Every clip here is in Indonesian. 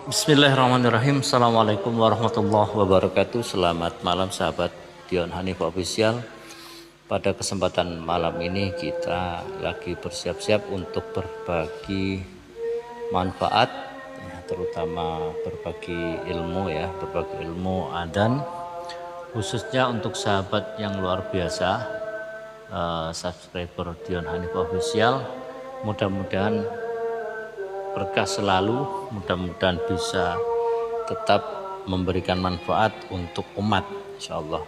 Bismillahirrahmanirrahim. Assalamualaikum warahmatullahi wabarakatuh. Selamat malam sahabat Dion Hanif Official. Pada kesempatan malam ini kita lagi bersiap-siap untuk berbagi manfaat, terutama berbagi ilmu berbagi ilmu adzan, khususnya untuk sahabat yang luar biasa, subscriber Dion Hanif Official. Mudah-mudahan berkah selalu, mudah-mudahan bisa tetap memberikan manfaat untuk umat, insyaallah.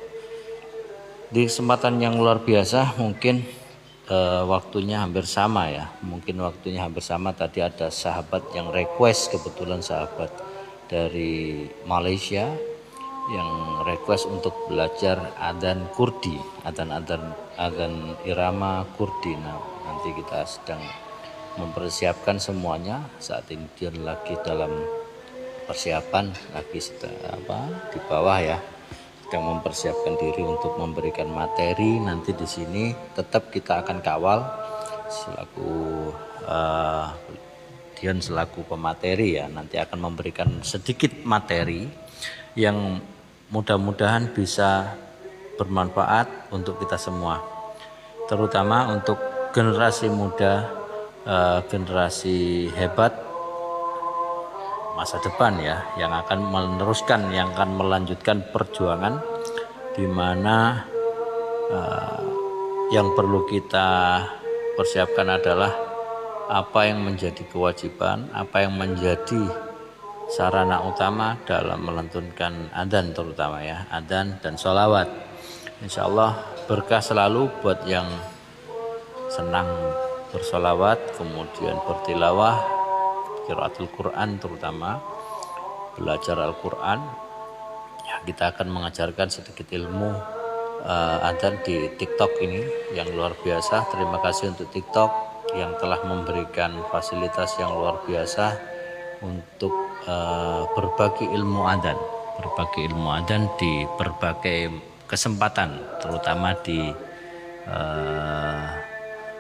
Di kesempatan yang luar biasa mungkin waktunya hampir sama ya, tadi ada sahabat yang request, kebetulan sahabat dari Malaysia yang request untuk belajar adzan Kurdi, adzan irama Kurdi. Nah, nanti kita sedang mempersiapkan semuanya. Saat ini dia lagi dalam persiapan, lagi di bawah ya, sedang mempersiapkan diri untuk memberikan materi. Nanti di sini tetap kita akan kawal selaku Dion selaku pemateri ya, nanti akan memberikan sedikit materi yang mudah-mudahan bisa bermanfaat untuk kita semua, terutama untuk generasi muda, generasi hebat masa depan ya, yang akan meneruskan, yang akan melanjutkan perjuangan, di mana yang perlu kita persiapkan adalah apa yang menjadi kewajiban, apa yang menjadi sarana utama dalam melantunkan adzan, terutama ya adzan dan sholawat. Insyaallah berkah selalu buat yang senang bersolawat, kemudian bertilawah, qiraatul Quran, terutama belajar Al-Quran ya. Kita akan mengajarkan sedikit ilmu adzan di TikTok ini yang luar biasa. Terima kasih untuk TikTok yang telah memberikan fasilitas yang luar biasa untuk berbagi ilmu adzan di berbagai kesempatan, terutama di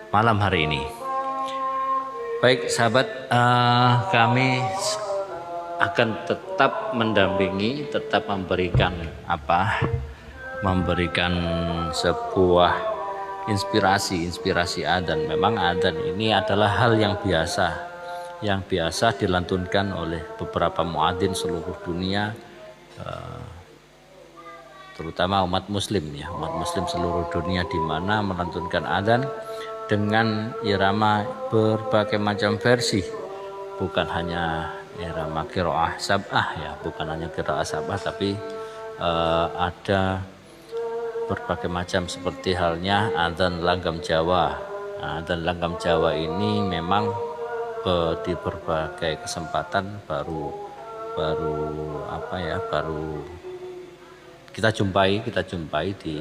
malam hari ini. Baik sahabat, kami akan tetap mendampingi, tetap memberikan sebuah inspirasi adzan. Memang adzan ini adalah hal yang biasa dilantunkan oleh beberapa muadzin seluruh dunia, terutama umat muslim seluruh dunia, di mana melantunkan adzan dengan irama berbagai macam versi, bukan hanya irama qiraah sab'ah ya, tapi ada berbagai macam, seperti halnya adzan langgam Jawa. Adzan langgam Jawa ini memang di berbagai kesempatan baru kita jumpai di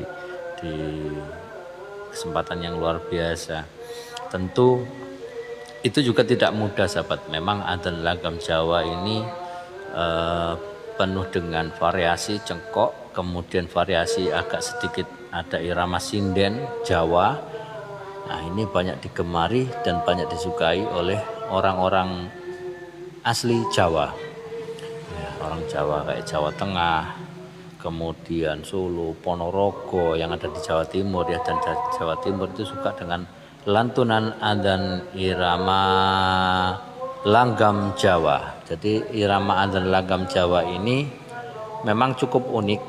kesempatan yang luar biasa. Tentu itu juga tidak mudah sahabat. Memang adzan langgam Jawa ini penuh dengan variasi cengkok, kemudian variasi agak sedikit ada irama sinden Jawa. Nah, ini banyak digemari dan banyak disukai oleh orang-orang asli Jawa ya, orang Jawa kayak Jawa Tengah, kemudian Solo, Ponorogo yang ada di Jawa Timur ya, dan Jawa Timur itu suka dengan lantunan adzan irama langgam Jawa. Jadi irama adzan langgam Jawa ini memang cukup unik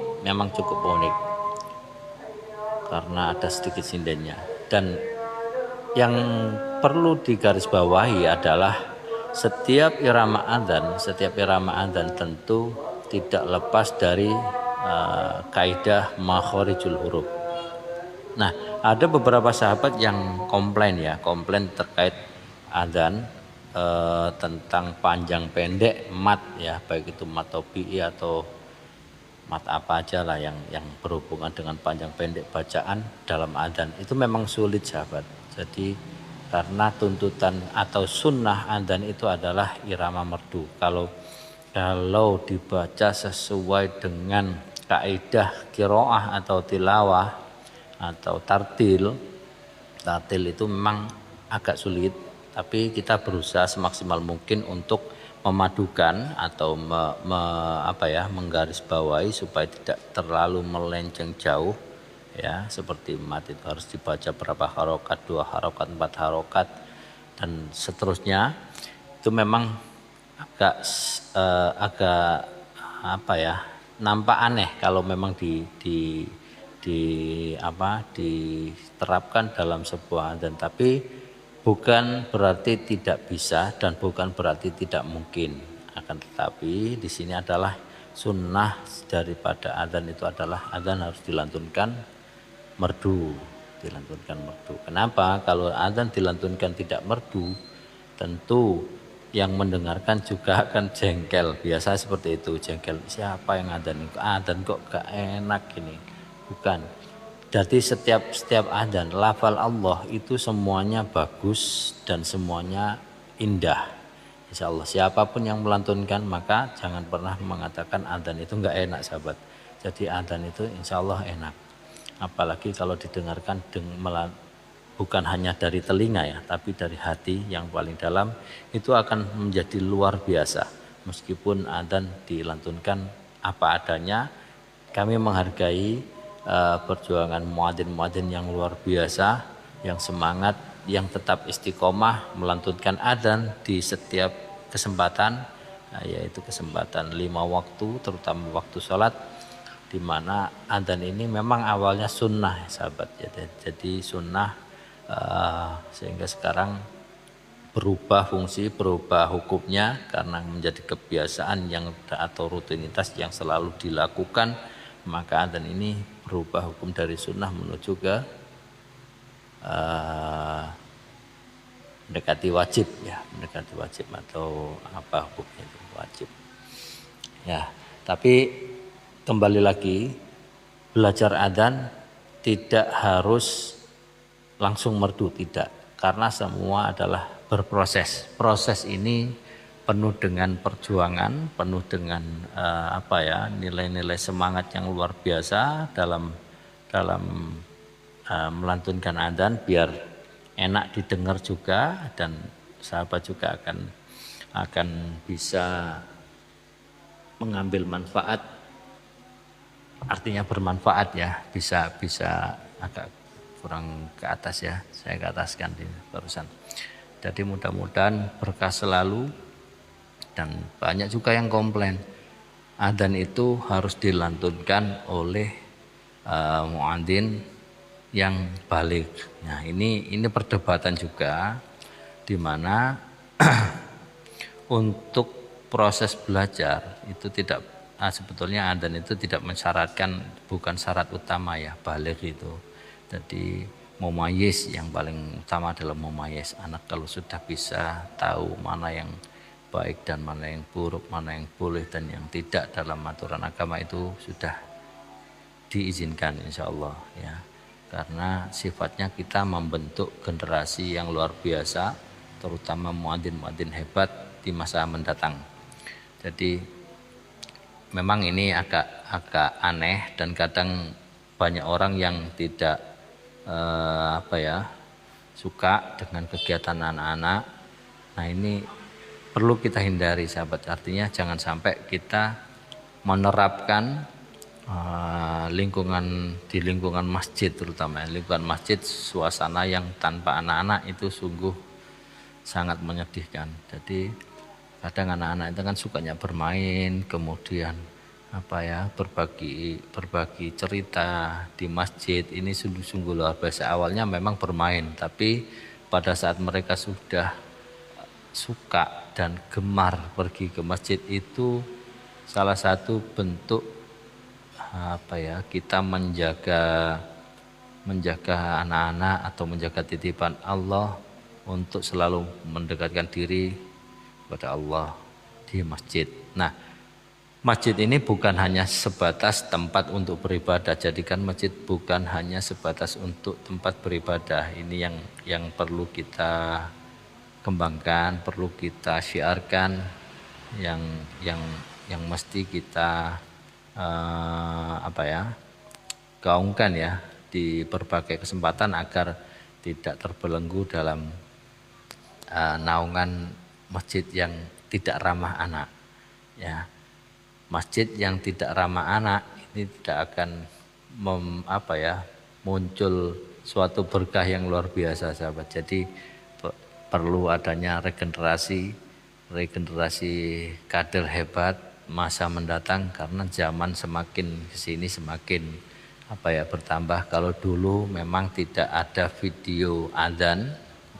karena ada sedikit sindennya. Dan yang perlu digarisbawahi adalah setiap irama adzan tentu tidak lepas dari kaidah makhorijul huruf. Nah, ada beberapa sahabat yang komplain terkait adzan, tentang panjang pendek mat ya, baik itu mat tobi'i atau mat apa aja lah yang berhubungan dengan panjang pendek bacaan dalam adzan. Itu memang sulit sahabat. Jadi karena tuntutan atau sunnah adzan itu adalah irama merdu. Kalau dibaca sesuai dengan kaidah qiraah atau tilawah atau tartil itu memang agak sulit, tapi kita berusaha semaksimal mungkin untuk memadukan atau menggarisbawahi supaya tidak terlalu melenceng jauh ya, seperti mat itu harus dibaca berapa harokat, 2 harokat, 4 harokat dan seterusnya. Itu memang agak nampak aneh kalau memang diterapkan dalam sebuah adzan, tapi bukan berarti tidak bisa dan bukan berarti tidak mungkin. Akan tetapi di sini adalah sunnah daripada adzan itu adalah adzan harus dilantunkan merdu, Kenapa? Kalau adzan dilantunkan tidak merdu, tentu yang mendengarkan juga akan jengkel. Biasa seperti itu, jengkel. Siapa yang adzan kok gak enak ini? Bukan. Jadi setiap adzan lafal Allah itu semuanya bagus dan semuanya indah. Insya Allah siapapun yang melantunkan maka jangan pernah mengatakan adzan itu enggak enak, sahabat. Jadi adzan itu insya Allah enak. Apalagi kalau didengarkan bukan hanya dari telinga ya, tapi dari hati yang paling dalam, itu akan menjadi luar biasa. Meskipun adzan dilantunkan apa adanya, kami menghargai perjuangan muadzin-muadzin yang luar biasa, yang semangat, yang tetap istiqomah melantunkan adzan di setiap kesempatan, yaitu kesempatan 5 waktu, terutama waktu sholat, di mana adzan ini memang awalnya sunnah, sahabat. Jadi sunnah, sehingga sekarang berubah fungsi, berubah hukumnya karena menjadi kebiasaan yang atau rutinitas yang selalu dilakukan, maka adzan ini berubah hukum dari sunnah menuju ke mendekati wajib ya, mendekati wajib atau apa hukumnya itu wajib. Ya, tapi kembali lagi, belajar adzan tidak harus langsung merdu, tidak, karena semua adalah berproses. Proses ini penuh dengan perjuangan, penuh dengan nilai-nilai semangat yang luar biasa dalam melantunkan adzan biar enak didengar juga, dan sahabat juga akan bisa mengambil manfaat, artinya bermanfaat ya, bisa agak kurang ke atas ya, saya ke ataskan di barusan. Jadi mudah-mudahan berkah selalu. Dan banyak juga yang komplain adzan itu harus dilantunkan oleh muadzin yang baligh. Nah, ini perdebatan juga, di mana untuk proses belajar itu tidak sebetulnya adzan itu tidak mensyaratkan, bukan syarat utama ya baligh itu. Jadi mumayyiz, yang paling utama adalah mumayyiz. Anak kalau sudah bisa tahu mana yang baik dan mana yang buruk, mana yang boleh dan yang tidak dalam aturan agama, itu sudah diizinkan insya Allah ya, karena sifatnya kita membentuk generasi yang luar biasa, terutama muadzin-muadzin hebat di masa mendatang. Jadi memang ini agak aneh, dan kadang banyak orang yang tidak suka dengan kegiatan anak-anak. Nah, ini perlu kita hindari, sahabat. Artinya jangan sampai kita menerapkan di lingkungan masjid, terutama lingkungan masjid, suasana yang tanpa anak-anak itu sungguh sangat menyedihkan. Jadi kadang anak-anak itu kan sukanya bermain, kemudian berbagi cerita di masjid. Ini sungguh luar biasa. Awalnya memang bermain, tapi pada saat mereka sudah suka dan gemar pergi ke masjid, itu salah satu bentuk kita menjaga anak-anak atau menjaga titipan Allah untuk selalu mendekatkan diri kepada Allah di masjid. Nah, masjid ini bukan hanya sebatas tempat untuk beribadah. Jadikan masjid bukan hanya sebatas untuk tempat beribadah. Ini yang perlu kita kembangkan, perlu kita syiarkan, yang mesti kita gaungkan ya di berbagai kesempatan, agar tidak terbelenggu dalam naungan masjid yang tidak ramah anak. Ya, masjid yang tidak ramah anak ini tidak akan muncul suatu berkah yang luar biasa, sahabat. Jadi perlu adanya regenerasi kader hebat masa mendatang, karena zaman semakin kesini semakin bertambah. Kalau dulu memang tidak ada video adzan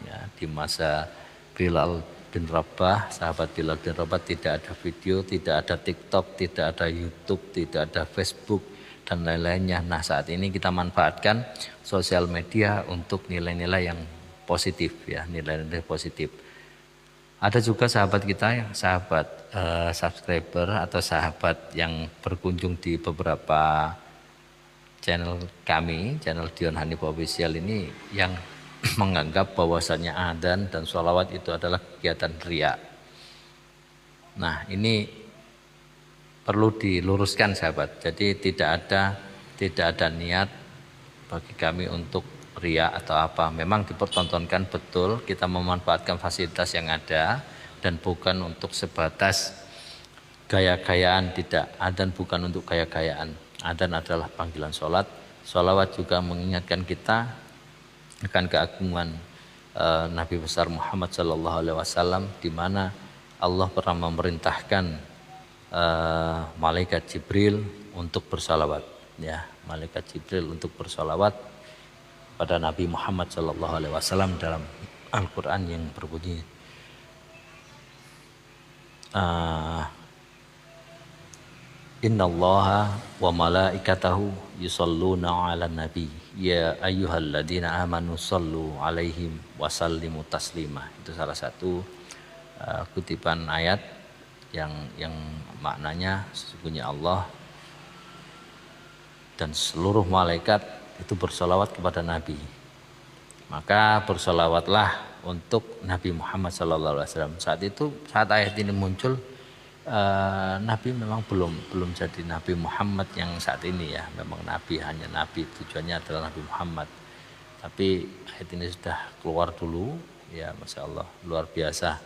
ya, di masa Bilal bin Rabah, sahabat Bilal bin Rabah, tidak ada video, tidak ada TikTok, tidak ada YouTube, tidak ada Facebook dan lain-lainnya. Nah, saat ini kita manfaatkan sosial media untuk nilai-nilai yang positif ya, nilai-nilai positif. Ada juga sahabat kita yang subscriber atau sahabat yang berkunjung di beberapa channel kami, channel Dion Hanif Official ini, yang menganggap bahwasannya adzan dan sholawat itu adalah kegiatan riya. Nah, ini perlu diluruskan, sahabat. Jadi tidak ada niat bagi kami untuk riya atau apa. Memang dipertontonkan betul, kita memanfaatkan fasilitas yang ada dan bukan untuk sebatas gaya-gayaan, tidak. Adzan bukan untuk gaya-gayaan. Adzan adalah panggilan sholat. Sholawat juga mengingatkan kita akan keagungan Nabi besar Muhammad Sallallahu Alaihi Wasallam, di mana Allah pernah memerintahkan malaikat Jibril untuk bersalawat, ya, malaikat Jibril untuk bersalawat pada Nabi Muhammad Sallallahu Alaihi Wasallam dalam Al-Quran yang berbunyi Innallaha wa malaikatahu yusalluna 'alan nabi ya ayyuhalladzina amanu sallu 'alaihim wa sallimu taslima. Itu salah satu kutipan ayat yang maknanya sesungguhnya Allah dan seluruh malaikat itu bersolawat kepada Nabi. Maka bersolawatlah untuk Nabi Muhammad SAW. Saat ayat ini muncul, Nabi memang belum jadi Nabi Muhammad yang saat ini ya. Memang Nabi, hanya Nabi, tujuannya adalah Nabi Muhammad. Tapi ayat ini sudah keluar dulu, ya, Masya Allah, luar biasa.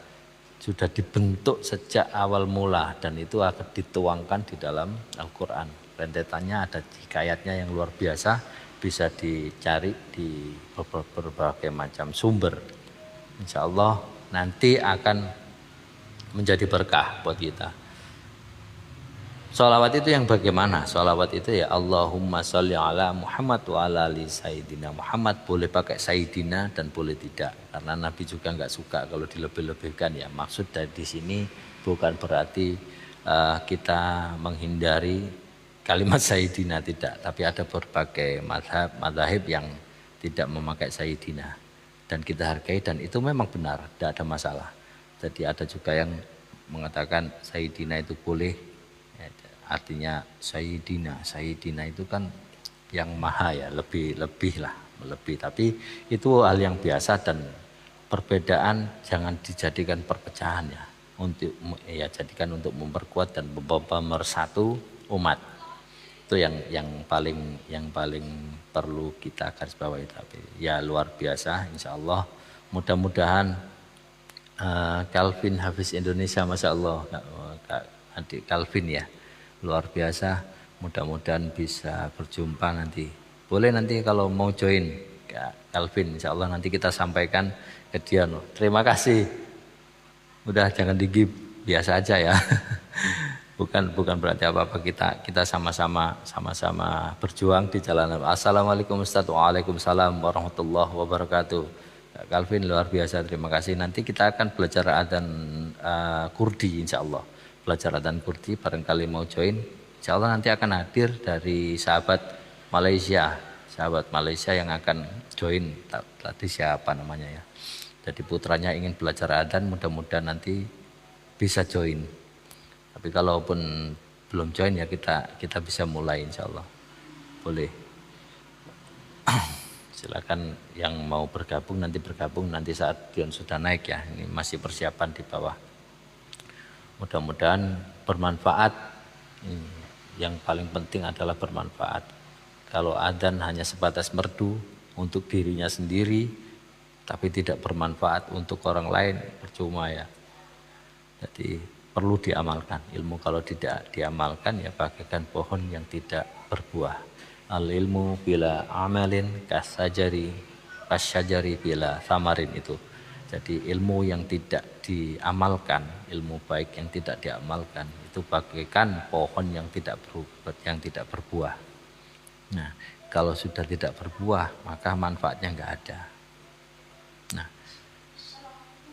Sudah dibentuk sejak awal mula dan itu akan dituangkan di dalam Al-Quran. Rentetannya ada hikayatnya yang luar biasa, bisa dicari di berbagai macam sumber. Insya Allah nanti akan menjadi berkah buat kita. Sholawat itu yang bagaimana? Sholawat itu ya Allahumma sholli ala Muhammad wa ala ali Sayyidina Muhammad. Boleh pakai Sayyidina dan boleh tidak, karena Nabi juga nggak suka kalau dilebih-lebihkan ya. Maksud dari di sini bukan berarti kita menghindari kalimat Sayyidina, tidak. Tapi ada berbagai madhab yang tidak memakai Sayyidina dan kita hargai, dan itu memang benar, tidak ada masalah. Jadi ada juga yang mengatakan Sayyidina itu boleh, ya, artinya Sayyidina itu kan yang maha ya, lebih lah, lebih. Tapi itu hal yang biasa dan perbedaan jangan dijadikan perpecahan ya. Jadikan untuk memperkuat dan mempersatu umat. Itu yang paling perlu kita garis bawahi. Tapi ya luar biasa, insya Allah. Mudah-mudahan Calvin Hafiz Indonesia, Masya Allah, adik Calvin ya, luar biasa. Mudah-mudahan bisa berjumpa nanti. Boleh nanti kalau mau join Calvin, Insya Allah nanti kita sampaikan ke dia. Terima kasih. Udah jangan digib, biasa aja ya. Bukan berarti apa-apa, kita sama-sama berjuang di jalan. Assalamualaikum Waalaikumsalam warahmatullahi wabarakatuh. Calvin luar biasa, terima kasih. Nanti kita akan belajar adzan Kurdi, insya Allah. Belajar adzan Kurdi, barangkali mau join. Insya Allah nanti akan hadir dari sahabat Malaysia yang akan join. Tadi siapa namanya ya? Jadi putranya ingin belajar adzan, mudah-mudahan nanti bisa join. Tapi kalaupun belum join ya kita bisa mulai, insya Allah. Boleh. Silakan yang mau bergabung nanti saat Dion sudah naik ya. Ini masih persiapan di bawah. Mudah-mudahan bermanfaat. Yang paling penting adalah bermanfaat. Kalau adzan hanya sebatas merdu untuk dirinya sendiri, tapi tidak bermanfaat untuk orang lain, percuma ya. Jadi perlu diamalkan. Ilmu kalau tidak diamalkan ya bagaikan pohon yang tidak berbuah. Al ilmu bila amalin kasyajari bila samarin itu. Jadi ilmu yang tidak diamalkan, ilmu baik yang tidak diamalkan itu bagaikan pohon yang tidak berbuah. Nah, kalau sudah tidak berbuah maka manfaatnya enggak ada.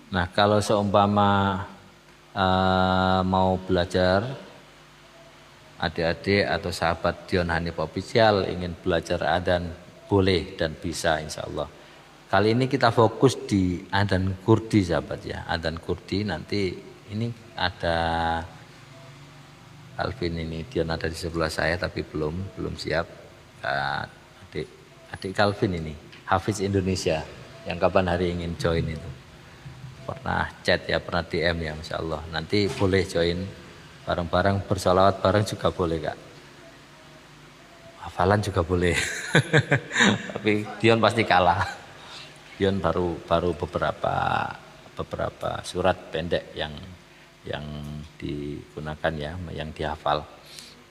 Nah, kalau seumpama mau belajar, adik-adik atau sahabat Dion Hanif Official ingin belajar adzan, boleh dan bisa insya Allah. Kali ini kita fokus di adzan Kurdi sahabat ya. Adzan Kurdi nanti ini ada Calvin ini, Dion ada di sebelah saya tapi belum siap. Adik Calvin ini, Hafiz Indonesia yang kapan hari ingin join itu. Pernah chat ya, pernah DM ya, Masya Allah. Nanti boleh join bareng-bareng, bersolawat bareng juga boleh Kak. Hafalan juga boleh. Tapi Dion pasti kalah. Dion baru beberapa surat pendek yang digunakan ya, yang dihafal.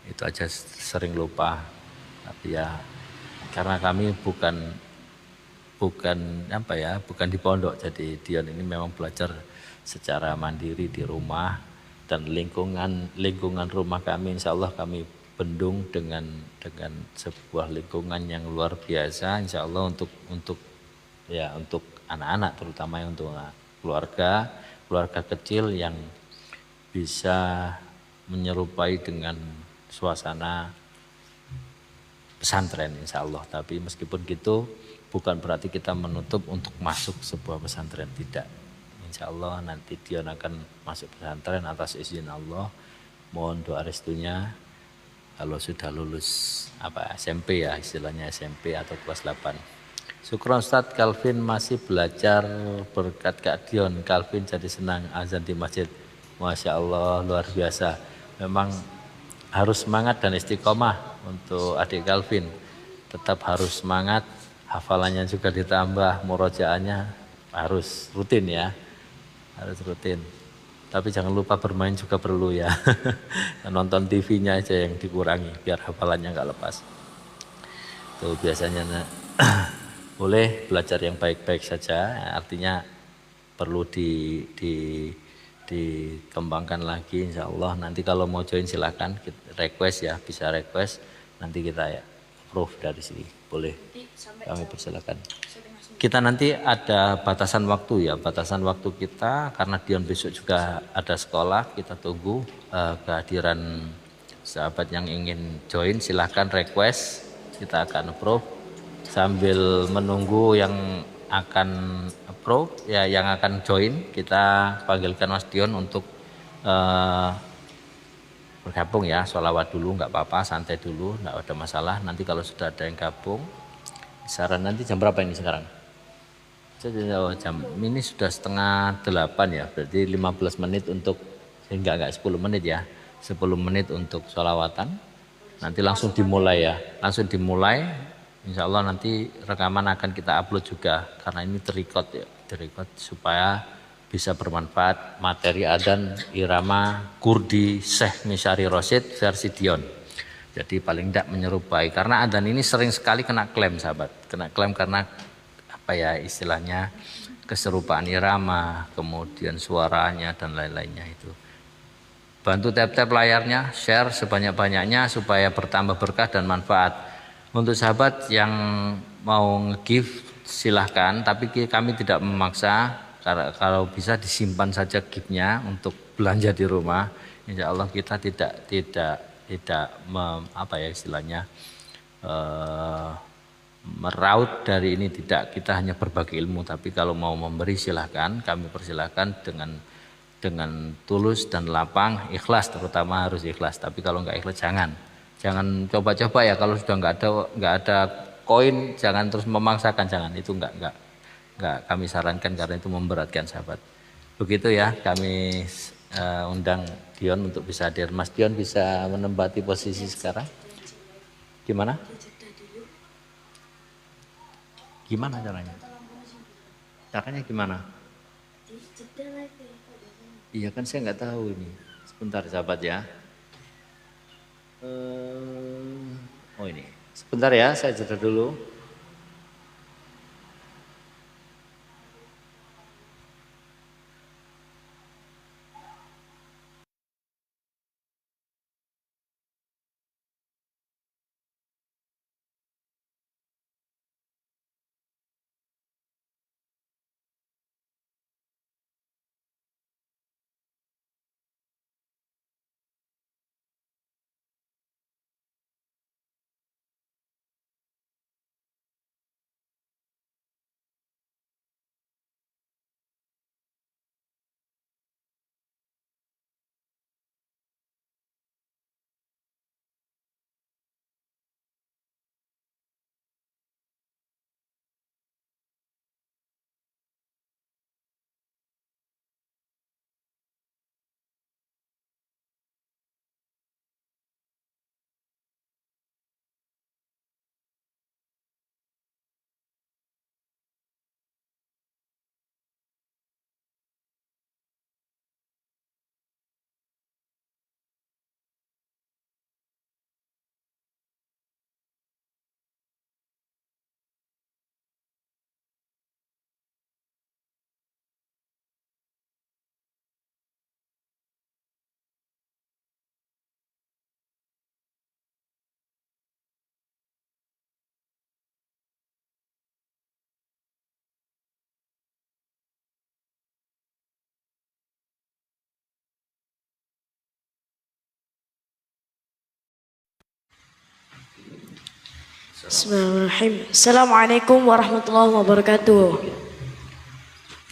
Itu aja sering lupa. Tapi ya karena kami bukan di pondok, jadi Dion ini memang belajar secara mandiri di rumah, dan lingkungan rumah kami insya Allah kami bendung dengan sebuah lingkungan yang luar biasa insya Allah untuk anak-anak, terutama untuk keluarga kecil yang bisa menyerupai dengan suasana pesantren insya Allah. Tapi meskipun gitu bukan berarti kita menutup untuk masuk sebuah pesantren, tidak. Insya Allah nanti Dion akan masuk pesantren atas izin Allah. Mohon doa restunya kalau sudah lulus SMP ya, istilahnya SMP atau kelas 8. Syukron Ustadz, Calvin masih belajar berkat Kak Dion. Calvin jadi senang azan di masjid. Masya Allah luar biasa. Memang harus semangat dan istiqomah untuk adik Calvin. Tetap harus semangat. Hafalannya juga ditambah, murojaahnya harus rutin ya, harus rutin. Tapi jangan lupa bermain juga perlu ya. Nonton TV-nya aja yang dikurangi biar hafalannya nggak lepas. Tuh biasanya boleh belajar yang baik-baik saja. Artinya perlu dikembangkan lagi insya Allah. Nanti kalau mau join silakan request ya, bisa request. Nanti kita ya approve dari sini. Boleh, kami persilakan. Kita nanti ada batasan waktu ya, batasan waktu kita karena Dion besok juga ada sekolah. Kita tunggu kehadiran sahabat yang ingin join, silahkan request, kita akan approve. Sambil menunggu yang akan approve ya, yang akan join, kita panggilkan Mas Dion untuk bergabung ya, sholawat dulu nggak apa-apa, santai dulu, nggak ada masalah. Nanti kalau sudah ada yang gabung, saran nanti jam berapa ini sekarang? Jam ini sudah 7:30 ya, berarti 15 menit untuk, enggak 10 menit ya, 10 menit untuk sholawatan. Nanti langsung dimulai ya, langsung dimulai. Insya Allah nanti rekaman akan kita upload juga, karena ini terrecord ya, terrecord supaya bisa bermanfaat materi adzan irama Kurdi Syekh Misyari Rosyid versi Dion. Jadi paling tidak menyerupai, karena adzan ini sering sekali kena klaim sahabat, kena klaim karena istilahnya keserupaan irama, kemudian suaranya dan lain-lainnya itu. Bantu tap-tap layarnya, share sebanyak-banyaknya supaya bertambah berkah dan manfaat. Untuk sahabat yang mau nge-give silahkan, tapi kami tidak memaksa. Kalau bisa disimpan saja gift-nya untuk belanja di rumah. Insya Allah kita tidak meraut dari ini, tidak. Kita hanya berbagi ilmu. Tapi kalau mau memberi silahkan, kami persilahkan dengan tulus dan lapang, ikhlas, terutama harus ikhlas. Tapi kalau nggak ikhlas jangan coba-coba ya. Kalau sudah nggak ada koin, jangan terus memaksakan, jangan. Itu nggak kami sarankan karena itu memberatkan sahabat. Begitu ya, kami undang Dion untuk bisa hadir. Mas Dion bisa menempati posisi sekarang. Gimana? Gimana caranya? Caranya gimana? Iya kan saya nggak tahu ini. Sebentar sahabat ya. Oh ini. Sebentar ya, saya jeda dulu. Bismillahirrahmanirrahim. Assalamualaikum warahmatullahi wabarakatuh.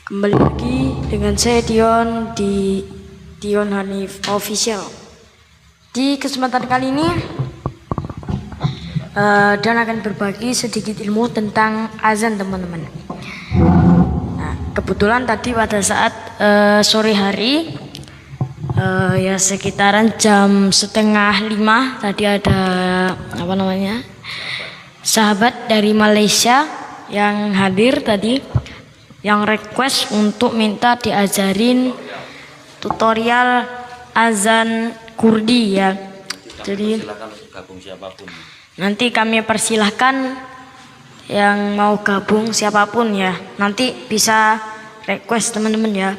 Kembali lagi dengan saya Dion di Dion Hanif Official. Di kesempatan kali ini dan akan berbagi sedikit ilmu tentang azan teman-teman. Nah, kebetulan tadi pada saat sore hari ya sekitaran jam 4:30 tadi ada sahabat dari Malaysia yang hadir tadi yang request untuk minta diajarin tutorial azan Kurdi ya. Jadi nanti kami persilahkan yang mau gabung siapapun ya. Nanti bisa request teman-teman ya.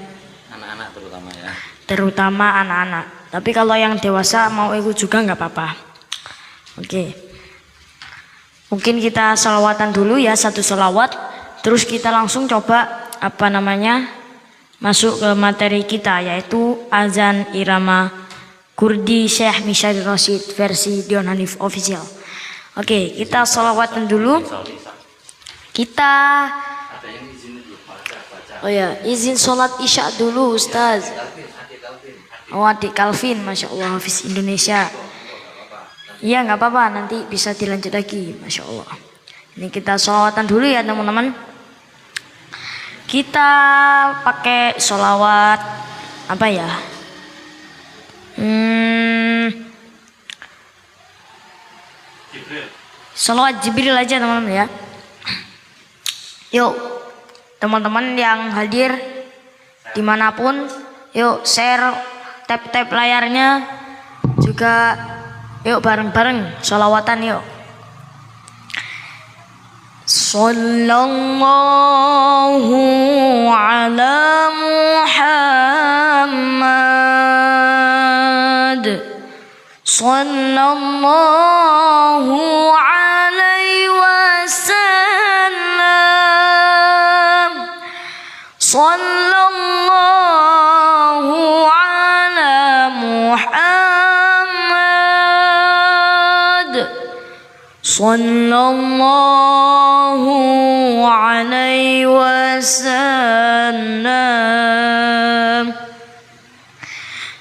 Anak-anak terutama ya. Terutama anak-anak. Tapi kalau yang dewasa mau ikut juga nggak apa-apa. Oke. Mungkin kita sholawatan dulu ya, satu sholawat. Terus kita langsung coba masuk ke materi kita, yaitu azan irama Kurdi Syekh Misyari Rashid versi Dion Hanif Official. Oke, kita sholawatan dulu. Kita izin sholat isya dulu Ustaz. Oh, adik Calvin, Masya Allah, Hafiz Indonesia. Iya nggak apa-apa, nanti bisa dilanjut lagi, Masya Allah. Ini kita sholawatan dulu ya teman-teman. Kita pakai sholawat apa ya? Sholawat Jibril aja teman-teman ya. Yuk teman-teman yang hadir dimanapun, yuk share, tap layarnya juga. Yuk bareng-bareng sholawatan yuk. Sallallahu ala Muhammad. Sallallahu alaihi wasallam. Sallallahu ala Muhammad. Sallallahu alaihi wasallam.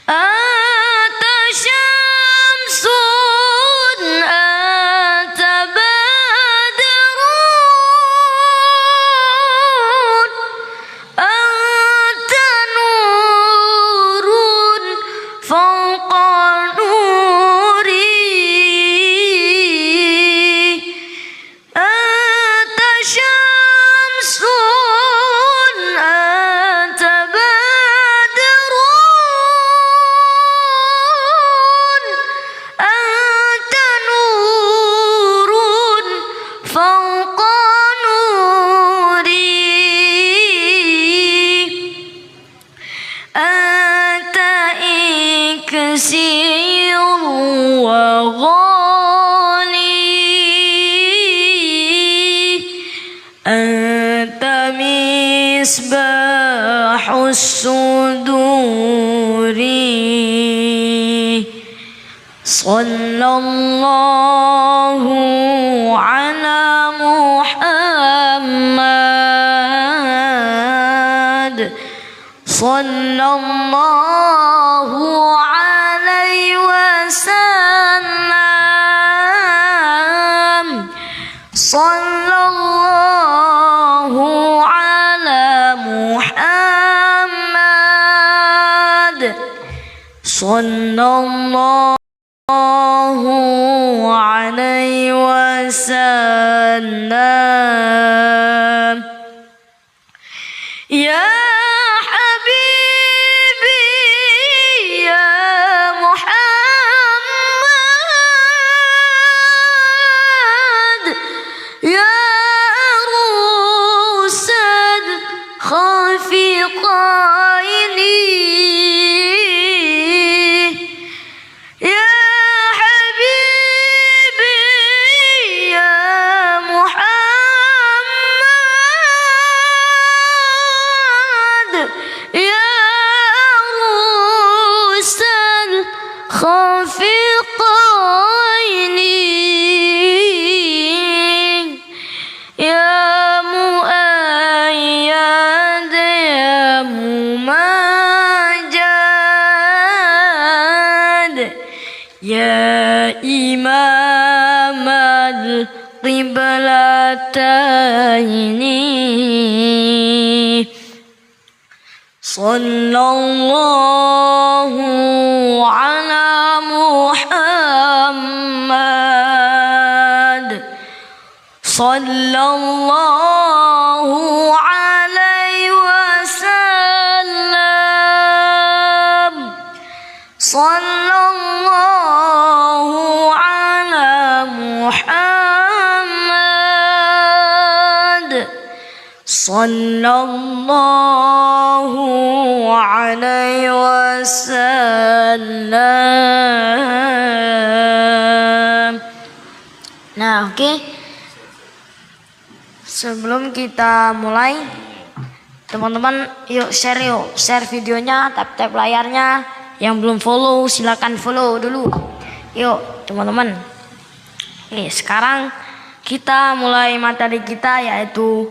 Anta syamsun anta badrun anta nurun fawqa syamsun anta badrun وغالي أنت مصباح الصدور صلى الله على محمد صلى الله عليه وسلم صلى الله على محمد صلى الله عليه وسلم يا حبيبي يا محمد يا رسل خافقين يا حبيبي يا محمد يا رسل خافقين يا مؤيد يا ممجد يا إمام القبلتين صلى الله على محمد صلى الله عليه وسلم صلى الله على محمد صلى الله عليه wasallam. Nah, oke. Sebelum kita mulai, teman-teman yuk share videonya, tap layarnya. Yang belum follow silakan follow dulu. Yuk teman-teman. Oke, sekarang kita mulai materi kita, yaitu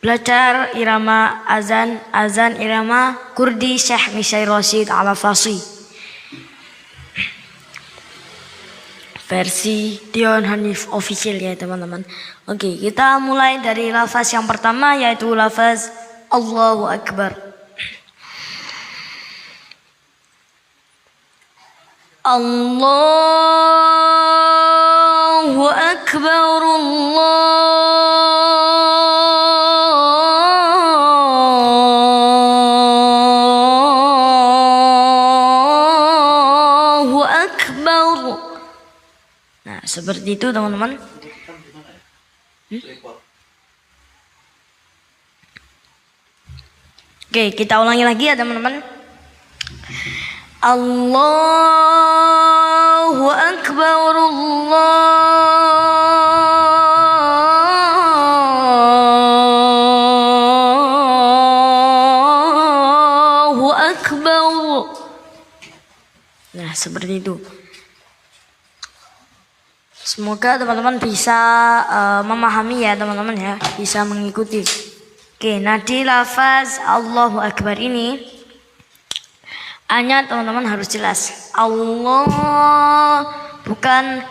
belajar irama azan irama Kurdi Syekh Misai Rashid Al-Fasi, versi Dion Hanif official ya teman-teman. Oke, kita mulai dari lafaz yang pertama, yaitu lafaz Allahu Akbar. Allahu Akbar, Allahu Akbar. Nah, seperti itu teman-teman. Oke, kita ulangi lagi ya teman-teman. Allahu Akbar, Allahu Akbar. Nah, seperti itu. Semoga teman-teman bisa memahami ya teman-teman ya, bisa mengikuti. Oke, nah di lafaz Allahu Akbar ini hanya teman-teman harus jelas Allah, bukan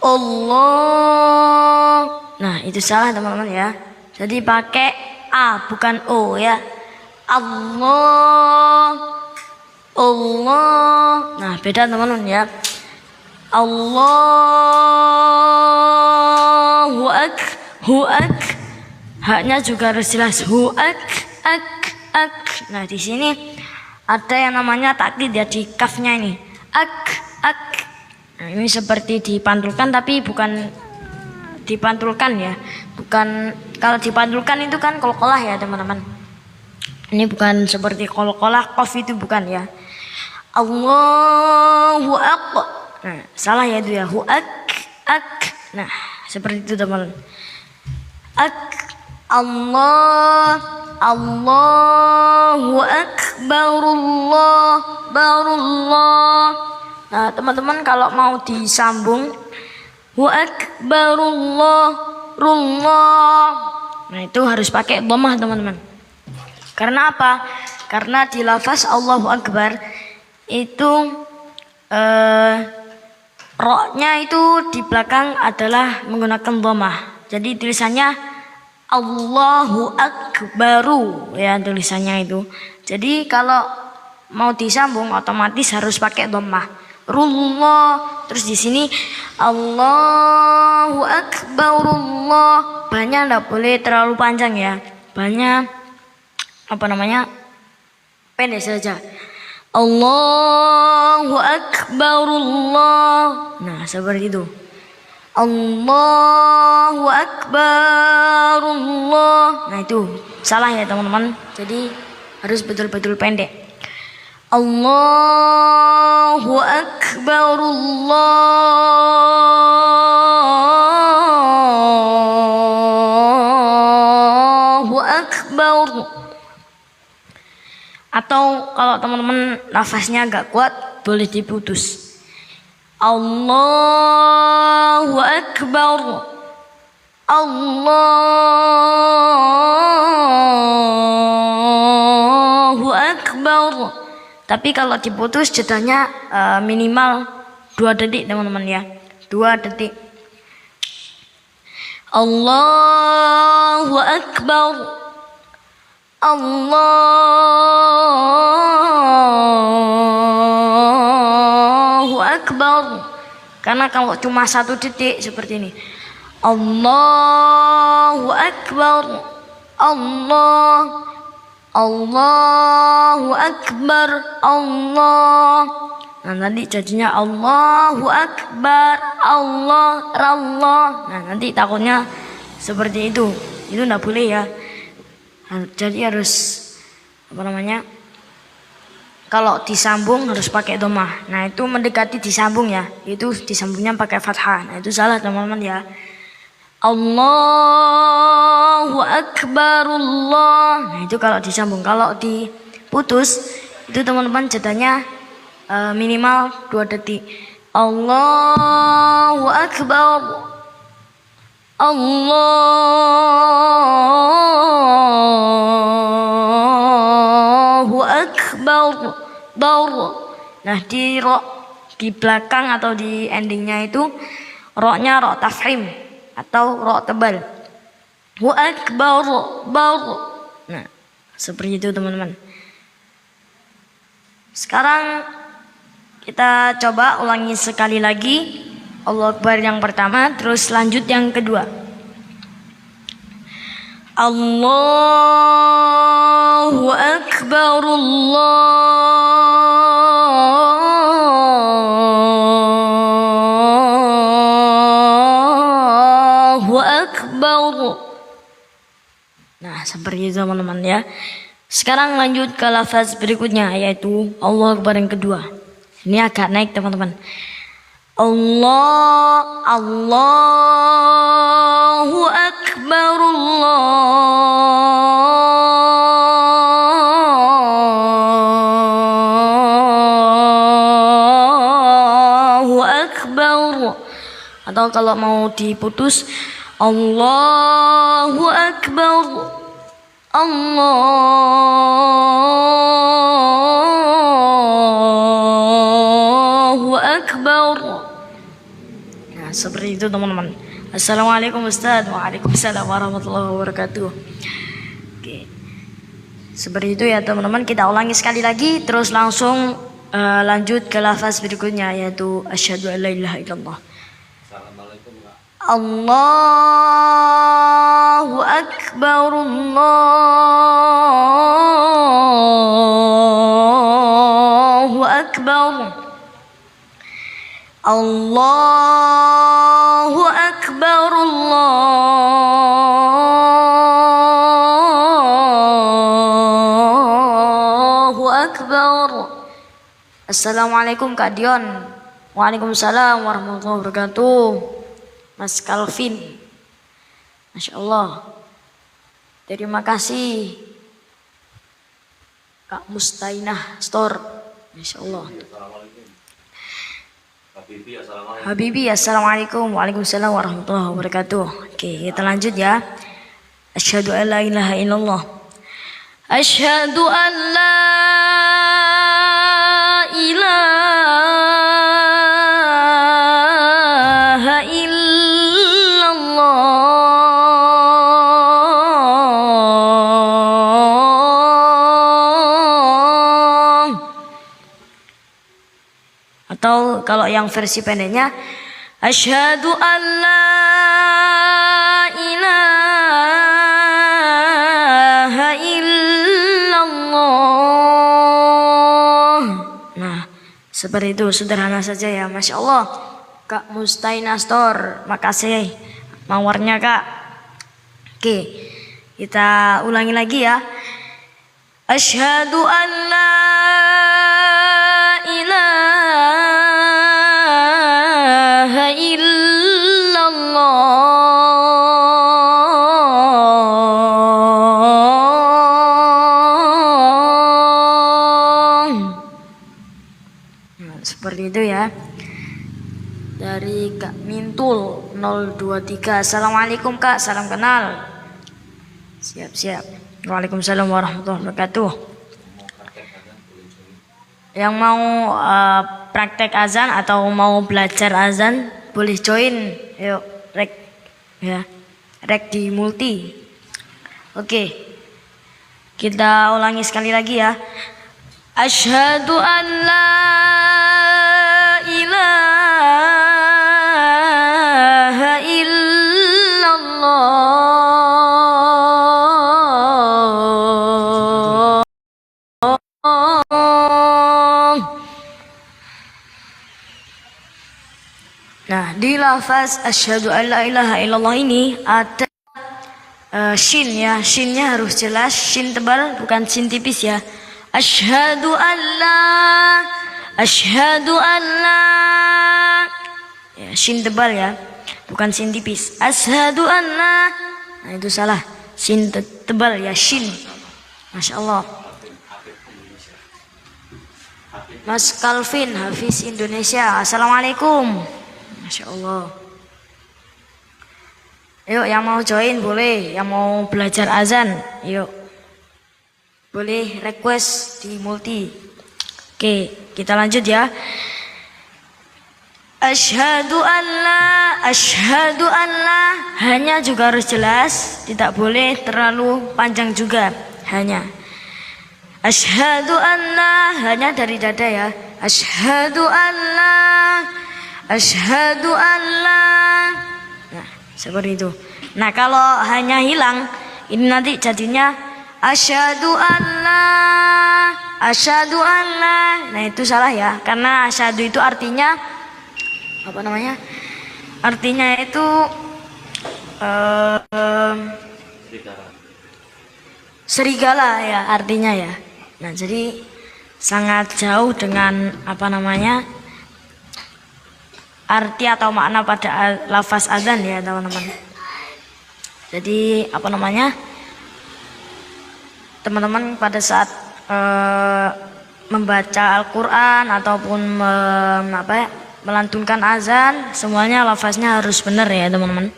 Allah. Nah, itu salah teman-teman ya. Jadi pakai A bukan O ya. Allah, Allah. Nah, beda teman-teman ya. Allahu ak, hu ak. Haknya juga harus jelas hu ak. Nah, di sini ada yang namanya taklid ya di kafnya ini. Ak. Nah, ini seperti dipantulkan tapi bukan dipantulkan ya. Bukan, kalau dipantulkan itu kan qalqalah ya teman-teman. Ini bukan seperti qalqalah qaf, itu bukan ya. Allahu akbar. Nah, salah ya itu ya. Nah, seperti itu teman. Allahu akbar, Allah. Nah, teman-teman kalau mau disambung Hu akbarullah. Nah, itu harus pakai dhammah, teman-teman. Karena apa? Karena di lafaz Allahu akbar itu roknya itu di belakang adalah menggunakan dhammah. Jadi tulisannya Allahu akbaru ya tulisannya itu. Jadi kalau mau disambung otomatis harus pakai dhammah. Terus di sini Allahu akbarullah. Banyak enggak boleh terlalu panjang ya. Banyak pendek saja. Allahu akbarullah. Nah, seperti itu. Allahu akbarullah. Nah, itu salah ya teman-teman. Jadi harus betul-betul pendek. Allahu akbarullahu akbar. Atau kalau teman-teman nafasnya agak kuat boleh diputus. Allahu akbar. Allahu akbar. Tapi kalau diputus jedanya minimal 2 detik teman-teman ya. 2 detik. Allahu akbar. Allahu akbar. Karena kalau cuma 1 detik seperti ini. Allahu akbar. Allahu akbar. Allah. Nah, nanti jadinya Allahu akbar. Allah. Nah, nanti takutnya seperti itu. Itu enggak boleh ya. Jadi harus kalau disambung harus pakai dhammah. Nah, itu mendekati disambung ya. Itu disambungnya pakai fathah. Nah, itu salah teman-teman ya. Allahu akbar Allah. Nah, itu kalau disambung. Kalau diputus itu teman-teman jedanya minimal 2 detik. Allahu akbar. Allahu akbar. Nah, di belakang atau di endingnya itu roknya rok tafkhim atau rok tebal. Hu akbar. Nah, seperti itu teman-teman. Sekarang kita coba ulangi sekali lagi. Allahu akbar yang pertama, terus lanjut yang kedua. Allahu akbar. Allahu akbar. Nah, seperti itu teman-teman ya. Sekarang lanjut ke lafaz berikutnya, yaitu Allahu akbar yang kedua. Ini agak naik teman-teman. Allahu akbar. Allahu akbar. Atau kalau mau diputus Allahu akbar. Allahu akbar. Nah, seperti itu teman-teman. Assalamualaikum Ustaz. Waalaikumsalam warahmatullahi wabarakatuh. Oke. Seperti itu ya teman-teman. Kita ulangi sekali lagi, terus langsung lanjut ke lafaz berikutnya, yaitu asyhadu an la ilaha illallah. Allahu akbar. Allahu akbar. Allahu akbar. Allahu akbar. Assalamualaikum Kak Dion. Waalaikumsalam warahmatullahi wabarakatuh. Mas Calvin. Masya Allah. Terima kasih. Kak Mustainah Store. Masya Allah. Habibi, assalamualaikum. Waalaikumsalam warahmatullahi wabarakatuh. Oke, kita lanjut ya. Asyhadu an la ilaha illallah. Asyhadu an la ilaha illallah. Atau kalau yang versi pendeknya, asyhadu an la ilaha illallah. Nah, seperti itu, sederhana saja ya. Masya Allah. Kak Mustaina Store, makasih mawarnya Kak. Oke, kita ulangi lagi ya. Asyhadu an la ilaha illallah. Nah, seperti itu ya. Dari Kak Mintul 023. Assalamualaikum Kak, salam kenal. Siap-siap. Waalaikumsalam warahmatullahi wabarakatuh. Yang mau praktek azan atau mau belajar azan boleh join. Yuk, rek ya. Rek di multi. Oke. Kita ulangi sekali lagi ya. Asyhadu an la ilaha illallah. Nah, di lafaz asyhadu an la ilaha illallah ini ada shin ya. Shinnya harus jelas, shin tebal bukan shin tipis ya. Asyhadu an la ya, shin tebal ya, bukan shin tipis. Asyhadu an la, nah itu salah, shin tebal ya, shin. Masya Allah. Mas Calvin Hafiz Indonesia, assalamualaikum. Masya Allah. Yuk, yang mau join boleh, yang mau belajar azan, yuk. Boleh request di multi. Oke, kita lanjut ya. Asyhadu an la, hanya juga harus jelas, tidak boleh terlalu panjang juga, hanya. Asyhadu an la, hanya dari dada ya. Asyhadu an la. Nah, seperti itu. Nah, kalau hanya hilang, ini nanti jadinya asyhadu an la. Nah, itu salah ya. Karena asyhadu itu artinya apa namanya? Artinya itu serigala ya artinya ya. Nah, jadi sangat jauh dengan apa namanya? Arti atau makna pada lafaz azan ya, teman-teman. Jadi apa namanya? Teman-teman pada saat membaca Al-Qur'an ataupun melantunkan azan, semuanya lafaznya harus benar ya, teman-teman.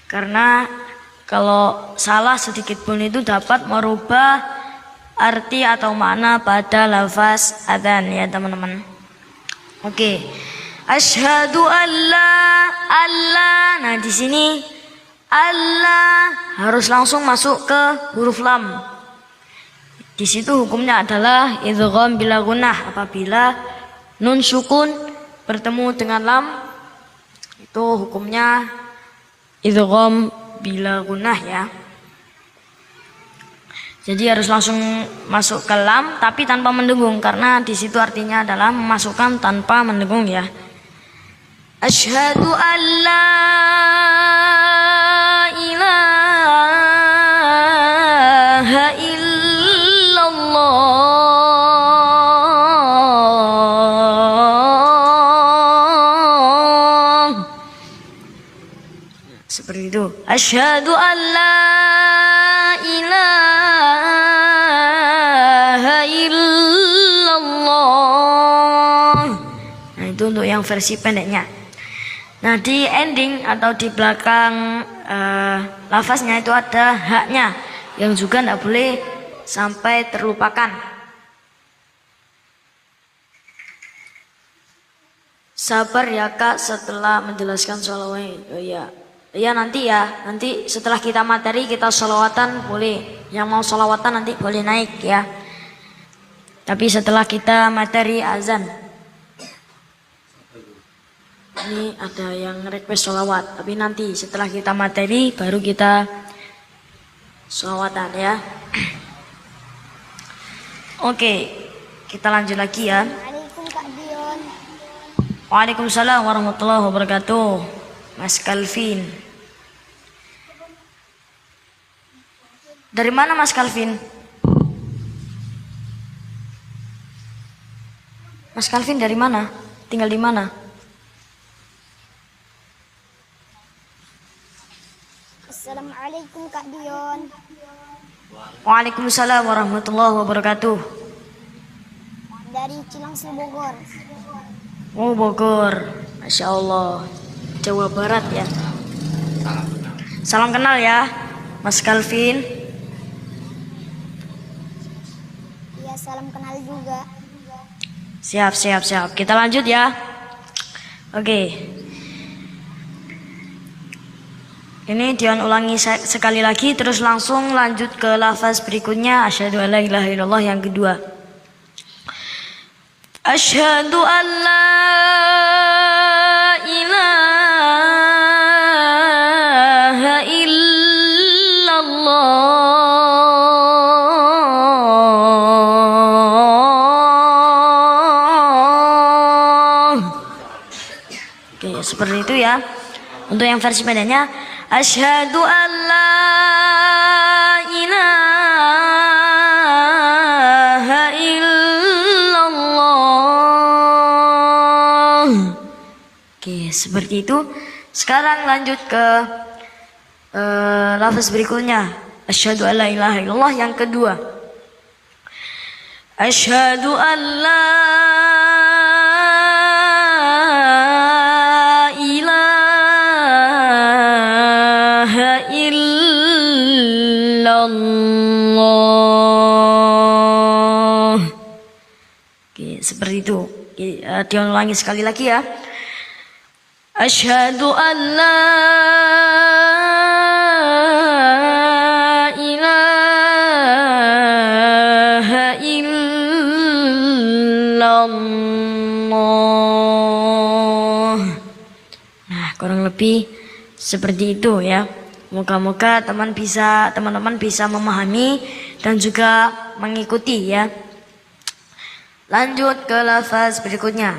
Karena kalau salah sedikit pun itu dapat merubah arti atau makna pada lafaz azan ya, teman-teman. Oke. Asyhadu alla. Nah, di sini Allah harus langsung masuk ke huruf lam. Di situ hukumnya adalah idgham bila gunnah. Apabila nun sukun bertemu dengan lam, itu hukumnya idgham bila gunnah ya. Jadi harus langsung masuk ke lam tapi tanpa mendengung, karena di situ artinya adalah memasukkan tanpa mendengung ya. Asyhadu an la ilaha illallah. Seperti itu. Asyhadu an la ilaha illallah. Nah, itu untuk yang versi pendeknya. Nah, di ending atau di belakang lafaznya itu ada haknya yang juga tidak boleh sampai terlupakan. Sabar ya Kak setelah menjelaskan sholawat. Oh iya. Iya nanti setelah kita materi kita sholawatan boleh. Yang mau sholawatan nanti boleh naik ya. Tapi setelah kita materi azan. Ini ada yang request sholawat. Tapi nanti setelah kita materi baru kita sholawatan ya. Oke, kita lanjut lagi ya. Assalamualaikum Kak Dion. Waalaikumsalam warahmatullahi wabarakatuh. Mas Calvin. Dari mana Mas Calvin? Mas Calvin dari mana? Tinggal di mana? Assalamualaikum Kak Dion. Waalaikumsalam warahmatullahi wabarakatuh. Dari Cilangsi Bogor. Oh Bogor, Masya Allah, Jawa Barat ya. Salam kenal ya, Mas Calvin. Iya, salam kenal juga. Siap. Kita lanjut ya. Oke. Ini Dion ulangi sekali lagi, terus langsung lanjut ke lafaz berikutnya. Asyhadu an la ilaha illallah yang kedua. Asyhadu an la ilaha illallah. Oke, seperti itu ya. Untuk yang versi pendeknya, asyhadu an la ilaha illallah. Oke, seperti itu. Sekarang lanjut ke lafaz berikutnya. Asyhadu an la ilaha illallah yang kedua. Asyhadu an la ilaha illallah. Oke, seperti itu. Dion ulangi sekali lagi ya. Asyhadu an la ilaha illallah. Nah, kurang lebih seperti itu ya. Moga-moga teman-teman bisa memahami dan juga mengikuti ya. Lanjut ke lafaz berikutnya.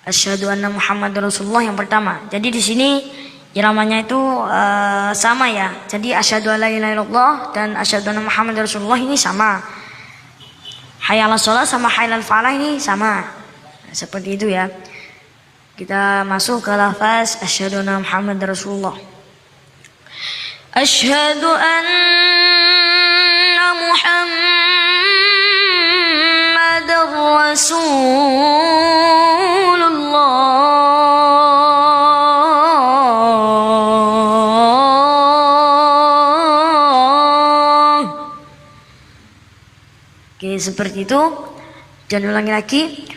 Asyhadu anna Muhammadar Rasulullah yang pertama. Jadi di sini iramanya itu sama ya. Jadi asyhadu an la ilaha illallah dan asyhadu anna Muhammadar Rasulullah ini sama. Hayya 'alas shalah sama hayya 'alal falah ini sama. Nah, seperti itu ya. Kita masuk ke lafaz asyhadu anna Muhammadar Rasulullah. Asyhadu anna Muhammadar Rasulullah. Oke, seperti itu. Dan ulangi lagi.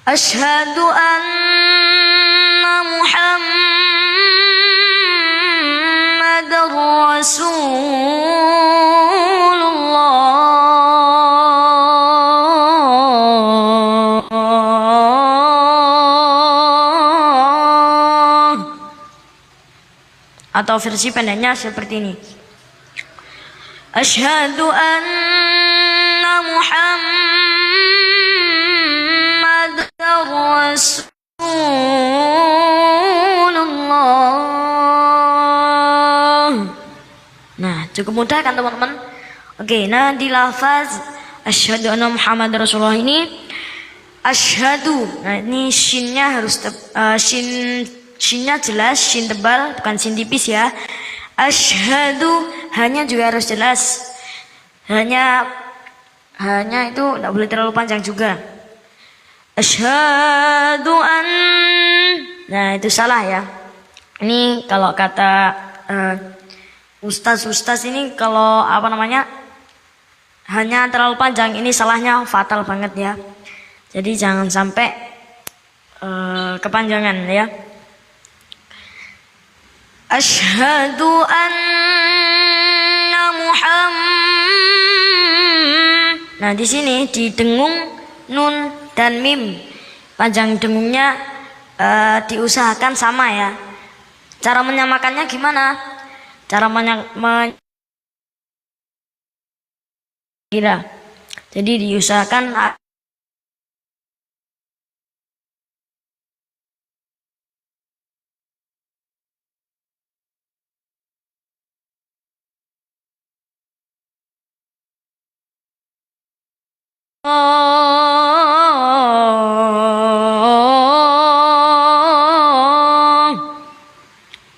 Asyhadu anna Muhammadar Rasulullah. Atau versi pendeknya seperti ini. Asyhadu anna Muhammadar Rasulullah. Nah, cukup mudah kan teman-teman? Oke, nah di lafaz asyhadu anna Muhammadar Rasulullah ini asyhadu. Nah, ini shinnya harus shin shinnya jelas, shin tebal, bukan shin tipis ya. Asyhadu, hanya juga harus jelas. Hanya itu tidak boleh terlalu panjang juga. Asyhadu an. Nah, itu salah ya. Ini kalau kata ustaz ini kalau hanya terlalu panjang, ini salahnya fatal banget ya. Jadi jangan sampai kepanjangan ya. Asyhadu anna Muhammad. Nah, di sini didengung nun dan mim. Panjang dengungnya diusahakan sama ya. Cara menyamakannya gimana? Cara kira. Jadi diusahakan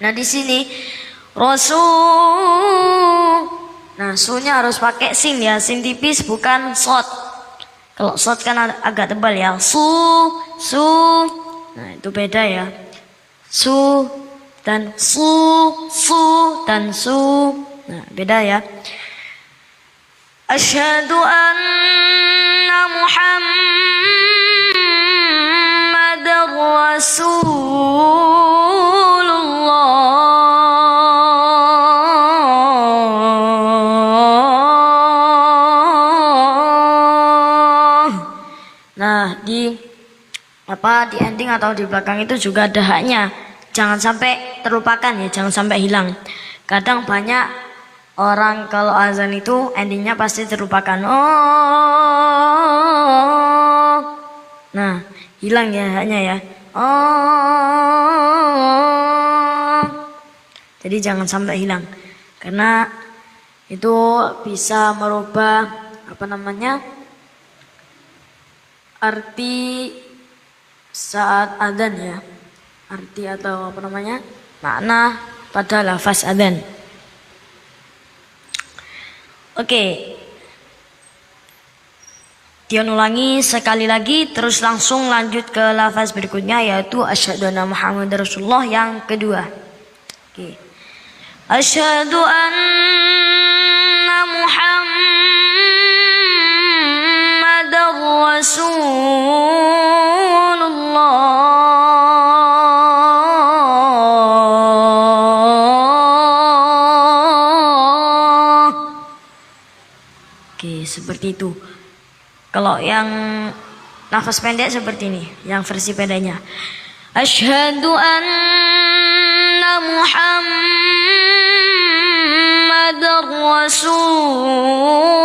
Nah, di sini Rasul. Nah, sunya harus pakai sin ya, sin tipis bukan shot. Kalau shot kan agak tebal ya. Su. Nah, itu beda ya. Su dan su dan su. Nah, beda ya. Asyhadu anna Muhammadar Rasulullah. Nah, di ending atau di belakang itu juga ada haknya. Jangan sampai terlupakan ya, jangan sampai hilang. Kadang banyak orang kalau azan itu endingnya pasti terlupakan. Oh, nah hilang ya haknya ya. Oh, jadi jangan sampai hilang karena itu bisa merubah arti saat adzan ya, arti atau makna pada lafaz adzan. Oke, Dion ulangi sekali lagi, terus langsung lanjut ke lafaz berikutnya yaitu asyhadu anna Muhammadar Rasulullah yang kedua. Oke, asyhadu anna Muhammadar Rasulullah. Seperti itu. Kalau yang nafas pendek seperti ini, yang versi pendeknya. Asyhadu anna Muhammadar Rasulullah.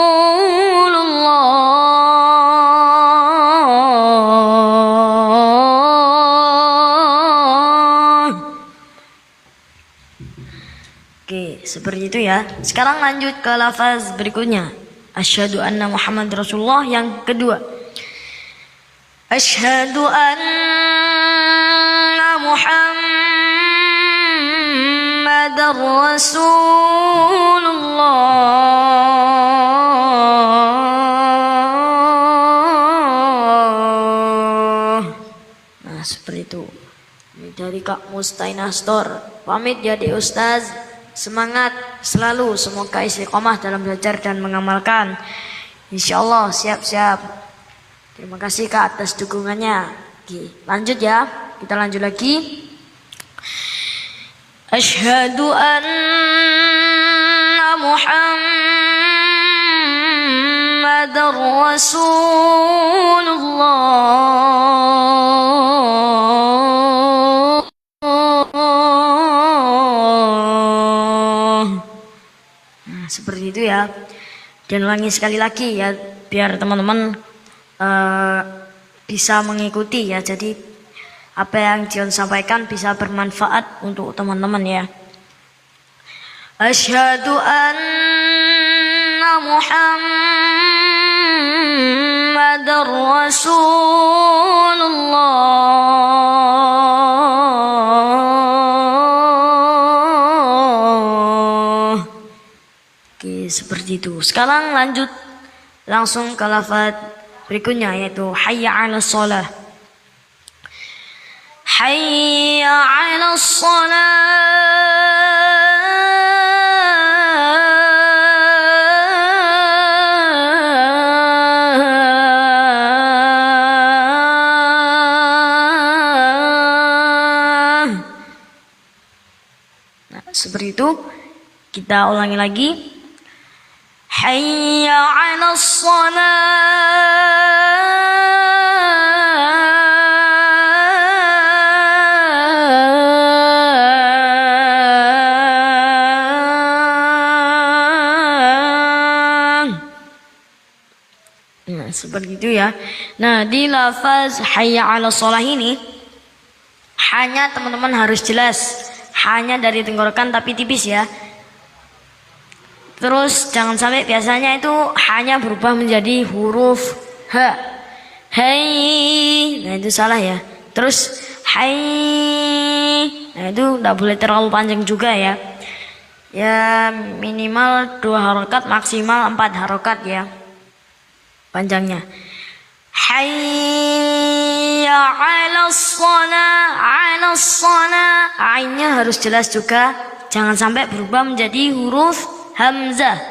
Oke, seperti itu ya. Sekarang lanjut ke lafaz berikutnya. Asyhadu anna Muhammad Rasulullah yang kedua. Asyhadu anna Muhammadar Rasulullah. Nah, seperti itu. Ini dari Kak Mustainah Store. Pamit jadi Ustaz. Semangat selalu, semoga istiqomah dalam belajar dan mengamalkan. Insyaallah siap-siap. Terima kasih Kak atas dukungannya. Oke, lanjut ya. Kita lanjut lagi. Asyhadu anna Muhammadar Rasulullah. Seperti itu ya. Dan ulangi sekali lagi ya biar teman-teman bisa mengikuti ya. Jadi apa yang Dion sampaikan bisa bermanfaat untuk teman-teman ya. Asyhadu anna Muhammadar Rasulullah. Oke, seperti itu. Sekarang lanjut langsung ke lafaz berikutnya yaitu hayya 'alas shalah. Hayya 'alas shalah. Nah, seperti itu. Kita ulangi lagi. Hayya 'alas shalah. Nah, seperti itu ya. Nah, di lafaz hayya 'alas shalah ini hanya teman-teman harus jelas, hanya dari tenggorokan tapi tipis ya. Terus jangan sampai biasanya itu hanya berubah menjadi huruf H. Hai. Nah itu salah ya. Terus hai. Nah itu tidak boleh terlalu panjang juga ya. Ya minimal 2 harokat, maksimal 4 harokat ya panjangnya. Hayya 'alas shalah, 'alas shalah. Ainnya harus jelas juga, jangan sampai berubah menjadi huruf hamzah.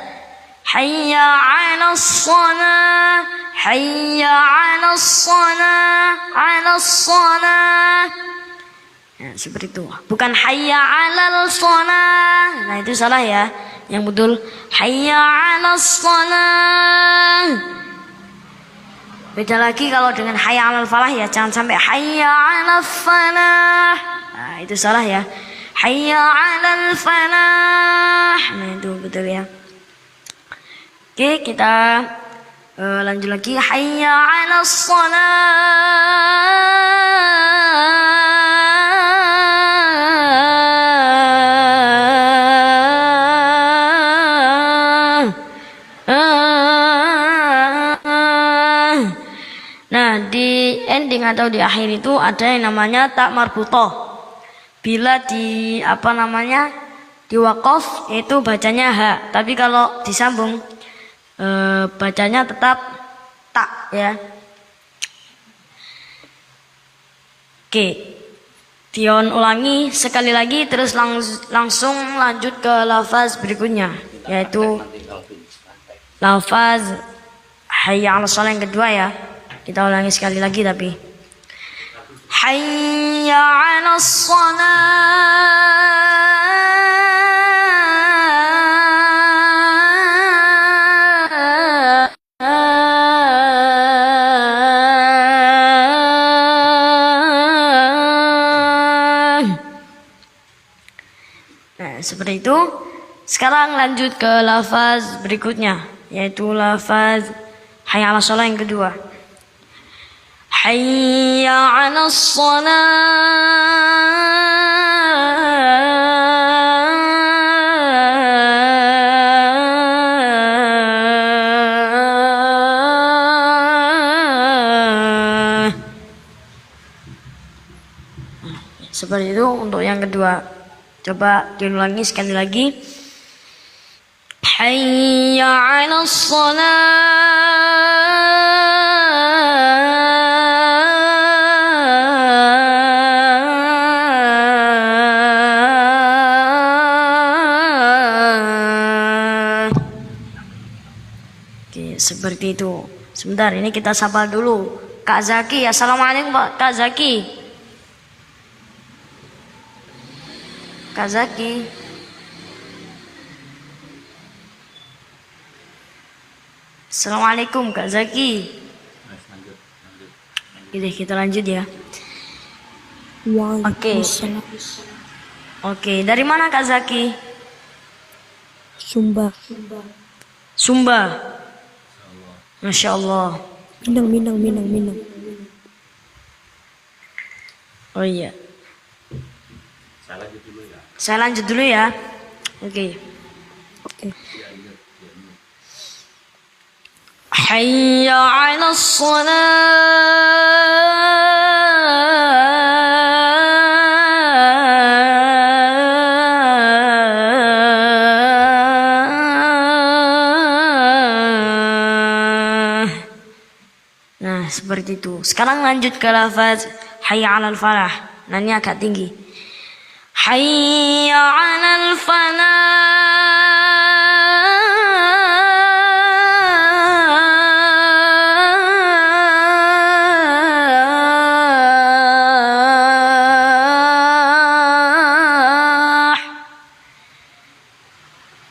Hayya 'alas shalah, hayya 'alas shalah, 'alas shalah. Nah, seperti itu. Bukan hayya 'alal shalah. Nah, itu salah ya. Yang betul hayya 'alas shalah. Beda lagi kalau dengan hayya 'alal falah ya, jangan sampai hayya 'alal falah. Nah, itu salah ya. Hayya 'alal falah. Nah, itu betul ya. Oke, kita lanjut lagi. Hayya 'alas shalah. Nah, di ending atau di akhir itu ada yang namanya tak marbutoh. Bila di di waqaf itu bacanya ha, tapi kalau disambung bacanya tetap tak ya. Oke, Tion ulangi sekali lagi terus langsung lanjut ke lafaz berikutnya yaitu lafaz hayya 'alas shalah yang kedua ya. Kita ulangi sekali lagi tapi hayya 'alas shalah. Nah, seperti itu. Sekarang lanjut ke lafaz berikutnya yaitu lafaz hayya 'alas shalah yang kedua. Hayya 'alas shalah. Seperti itu untuk yang kedua. Coba diulangi sekali lagi. Hayya 'alas shalah. Oke, seperti itu. Sebentar, ini kita sapa dulu Kak Zaki. Assalamualaikum Kak Zaki. Kak Zaki. Assalamualaikum Kak Zaki. Oke, kita lanjut ya. Oke. Oke, dari mana Kak Zaki? Sumba. Sumba. Masya Allah. Minang. Oh iya. Saya lanjut dulu ya. Oke. Hayya 'alas shalah. seperti itu. Sekarang lanjut ke lafaz hayya 'alal falah. Nah, ini agak tinggi. Hayya 'alal falah.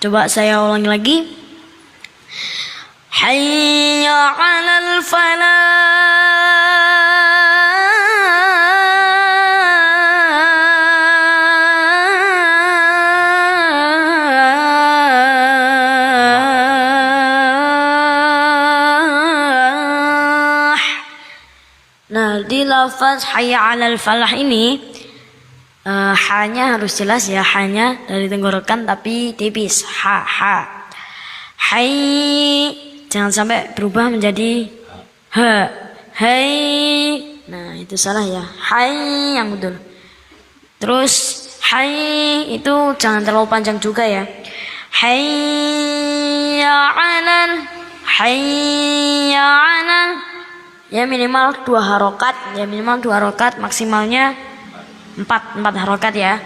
Coba saya ulangi lagi. Hayya 'alal falah. Nah, di lafaz hayya 'alal falah ini ha-nya harus jelas ya, ha-nya dari tenggorokan tapi tipis. Ha. Hai, jangan sampai berubah menjadi ha. Hai. Nah, itu salah ya. Hai yang betul. Terus hai itu jangan terlalu panjang juga ya. Hayya 'alal. Ya minimal 2 harokat, maksimalnya 4 harokat ya.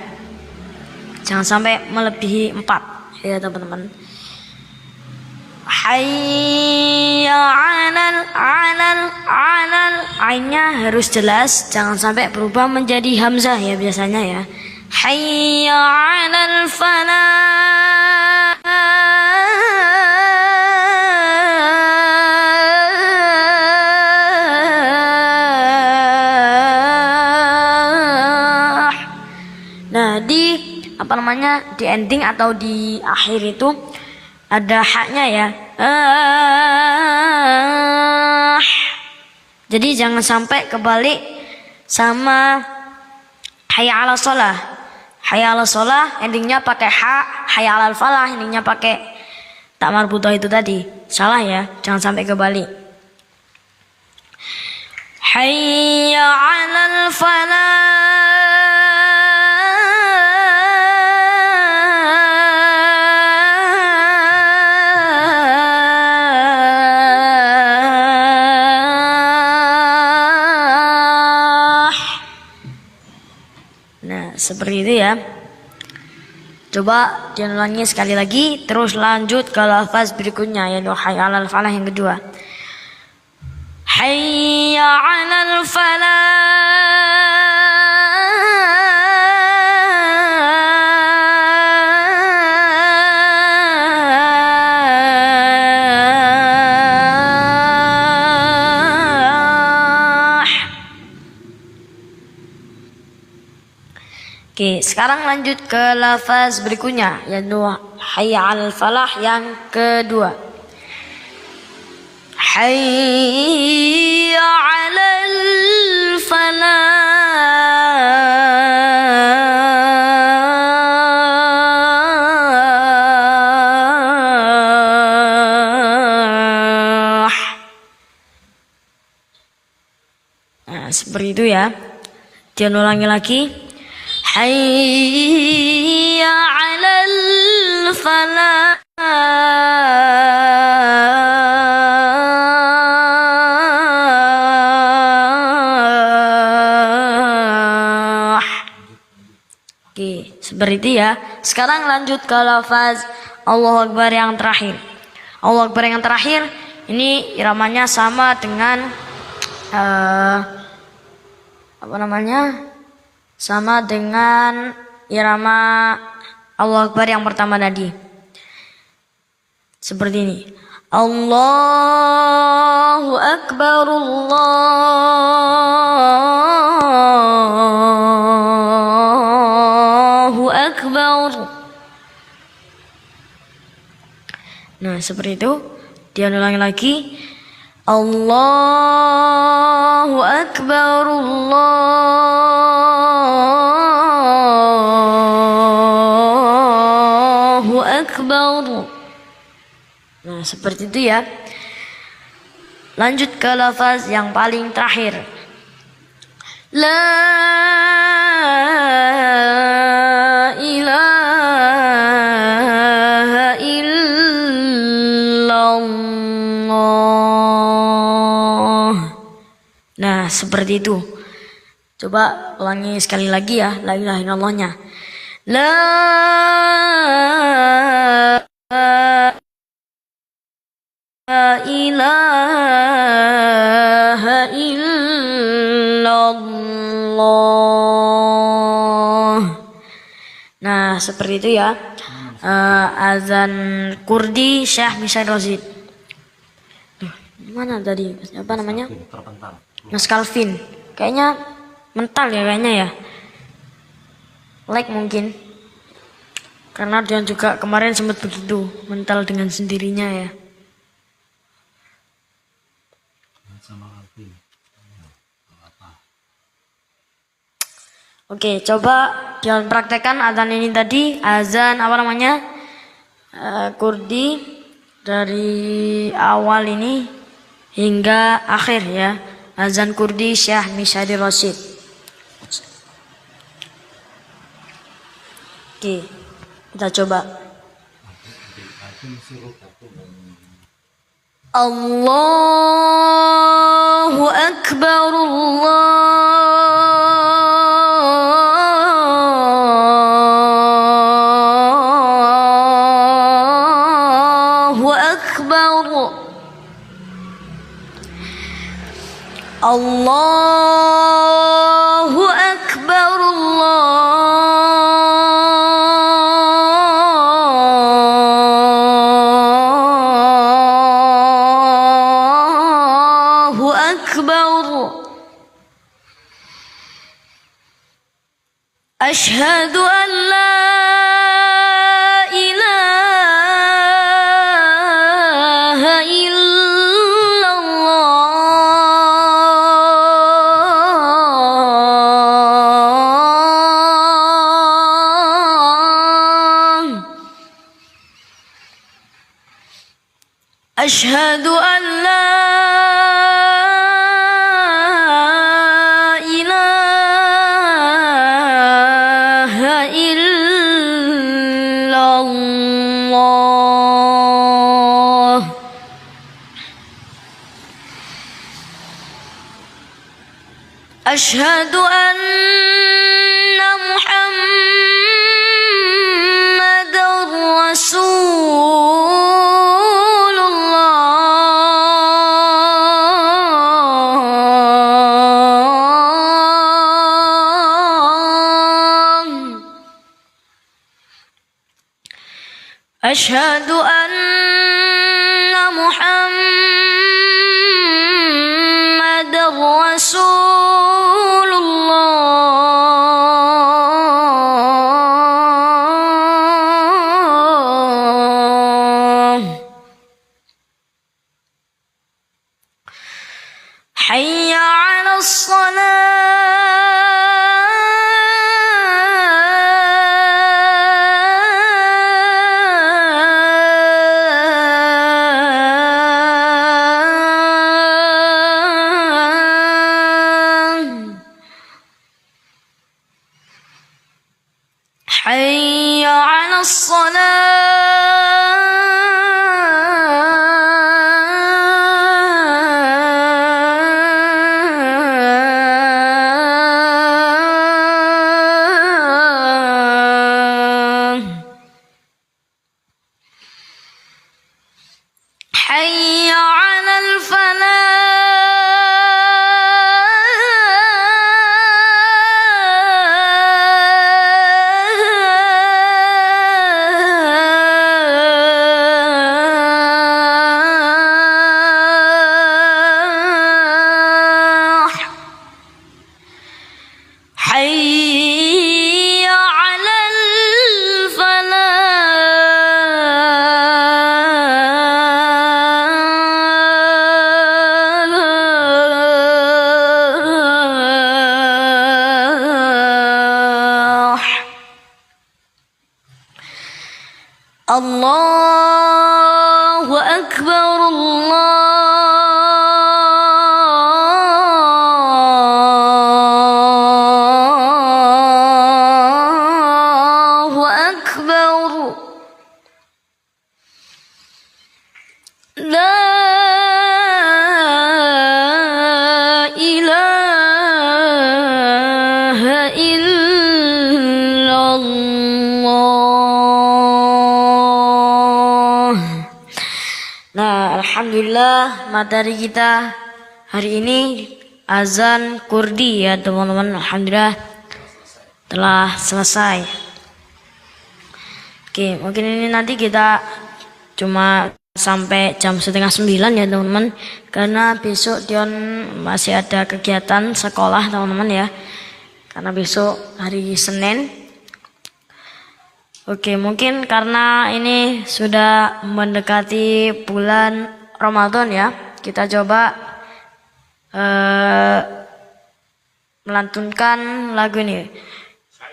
Jangan sampai melebihi 4 ya teman-teman. Hayya 'alal. Ainnya harus jelas, jangan sampai berubah menjadi hamzah ya biasanya ya. Hayya 'alal falah. Nah, di ending atau di akhir itu ada haknya ya. Jadi jangan sampai kebalik sama hayya 'alal shalah. Hayya 'alal shalah endingnya pakai ha, hayya 'alal falah endingnya pakai tak marbutah itu tadi. Salah ya, jangan sampai kebalik. Hayya 'alal falah. Seperti itu ya. Coba diulangi sekali lagi, terus lanjut ke lafaz berikutnya yaitu hayya 'alal falah yang kedua. Hayya 'alal Oke, sekarang lanjut ke lafaz berikutnya yaitu hayya 'alal falah yang kedua. Hayya 'alal falah. Nah, seperti itu ya. Dia ulangi lagi. Hayya 'alal falah. Oke, seperti itu ya. Sekarang lanjut ke lafaz Allahu Akbar yang terakhir. Allahu Akbar yang terakhir ini iramanya sama dengan sama dengan irama Allahu Akbar yang pertama tadi. Seperti ini. Allahu Akbar, Allahu Akbar. Nah, seperti itu. Dia ulangi lagi. Allahu Akbar, Allahu Akbar. Nah, seperti itu ya. Lanjut ke lafaz yang paling terakhir. La ilaha illallah. seperti itu. Coba ulangi sekali lagi ya, la ilaha illallahnya. La ilaha illallah. Nah, seperti itu ya. Azan Kurdi Syekh Misal Rosid. Mana tadi? Apa namanya? Mas Calvin. Kayaknya mental ya kayaknya ya. Like mungkin. Karena dia juga kemarin sempat begitu, mental dengan sendirinya ya. Oke, coba jangan praktekkan azan ini tadi, azan apa namanya, Kurdi dari awal ini hingga akhir ya, azan Kurdi Syekh Mishadi Rosid. Oke, kita coba. Allahu Akbar, Allahu Akbar, Allahu Akbar, Allahu Akbar. Asyhadu an la ilaha illallah. Asyhadu an la ilaha illallah. Asyhadu anna Muhammadar Rasulullah. Asyhadu anna Muhammadar Rasulullah. Hayya 'alas salah. Hayya 'alas salah. Hayya 'alal falah. Hayya 'alal falah. Allahu Akbar, Allahu Akbar. La ilaha alhamdulillah materi kita hari ini azan Kurdi ya teman-teman. Alhamdulillah telah selesai. Oke, mungkin ini nanti kita cuma sampai jam 8:30 ya teman-teman, karena besok Dion masih ada kegiatan sekolah teman-teman ya, karena besok hari Senin. Oke, mungkin karena ini sudah mendekati bulan Ramadan ya, kita coba melantunkan lagu ini.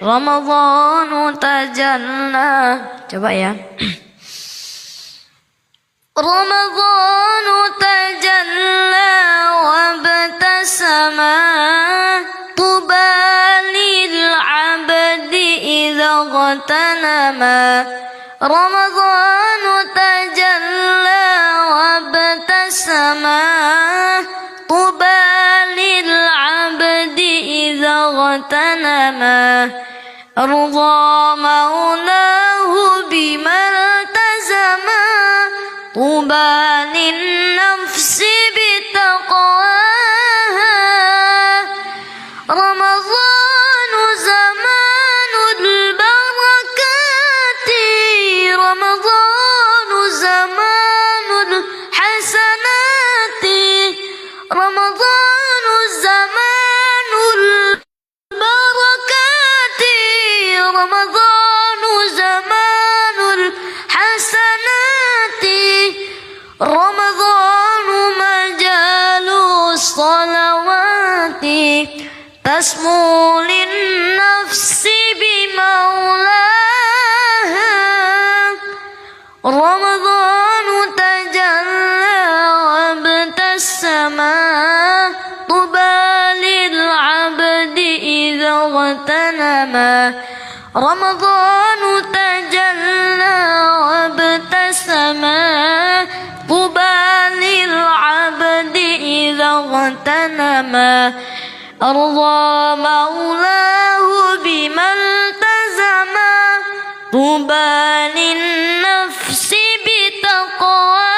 Ramadhanu tajalla. Coba ya. Ramadhanu tajalla wa batasama tubalil abdi idza ghatanama. Ramadhanu tajalla wa batasama tubalil abdi idza ghatanama. Arda maulahu bimaltazama tubalin nafsi bitaqwaha. Ramadhanu zamanul barakati, Ramadhanu zamanul hasanati, Ramadhanu zamanul barakati, Ramadhanu zamanul hasanati, Ramadhanu majalus salawati tasmulin nafsi bimaulaha. Ramadhanu tajalla wa batasama tubalil abdi idza ghatanama. Ramadhanu tajalla wa batasama tubalil abdi idza ghatanama. Arda maulahu bimaltazama tubalin nafsi bitaqwaha.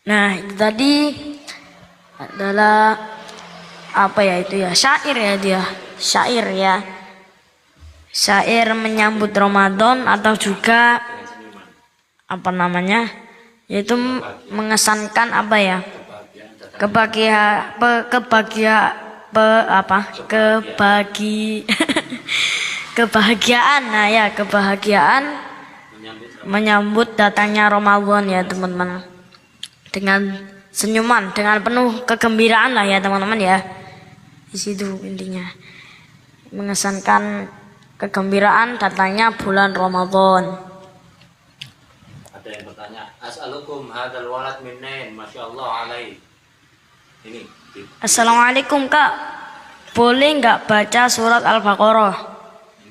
Nah, itu tadi adalah apa ya, itu ya syair ya, dia syair ya, syair menyambut Ramadan, atau juga apa namanya, yaitu mengesankan apa ya, kebahagiaan. Nah ya, kebahagiaan menyambut datangnya Ramadan ya teman-teman, dengan senyuman, dengan penuh kegembiraan lah ya teman-teman ya. Di situ intinya mengesankan kegembiraan datangnya bulan Ramadan. Ada yang bertanya, as'alukum hadzal walad minnain, masyaallah alaih. Ini. Assalamualaikum Kak, boleh nggak baca surat Al-Baqarah?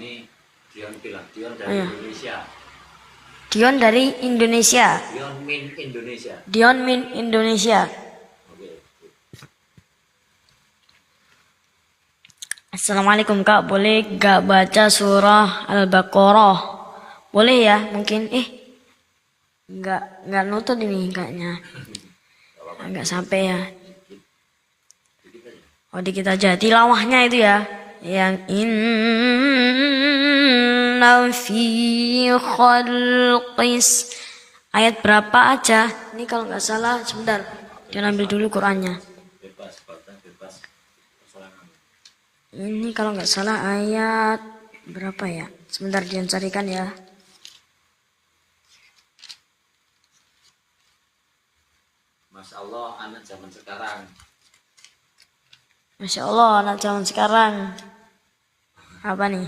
Ini Dion bilang, Dion dari Indonesia. Dion dari Indonesia. Dion min Indonesia. Dion min Indonesia. Oke. Assalamualaikum Kak, boleh nggak baca surah Al-Baqarah? Boleh ya, mungkin nggak nutut ini kayaknya, nggak sampai ya. Oh, dikit aja tilawahnya itu ya, yang inna fi khalqis, ayat berapa aja ini kalau nggak salah. Sebentar, jangan ambil dulu Qurannya. Ini kalau nggak salah ayat berapa ya, sebentar jangan carikan ya. Masya Allah, anak zaman sekarang. Masya Allah, anak zaman sekarang. Apa nih?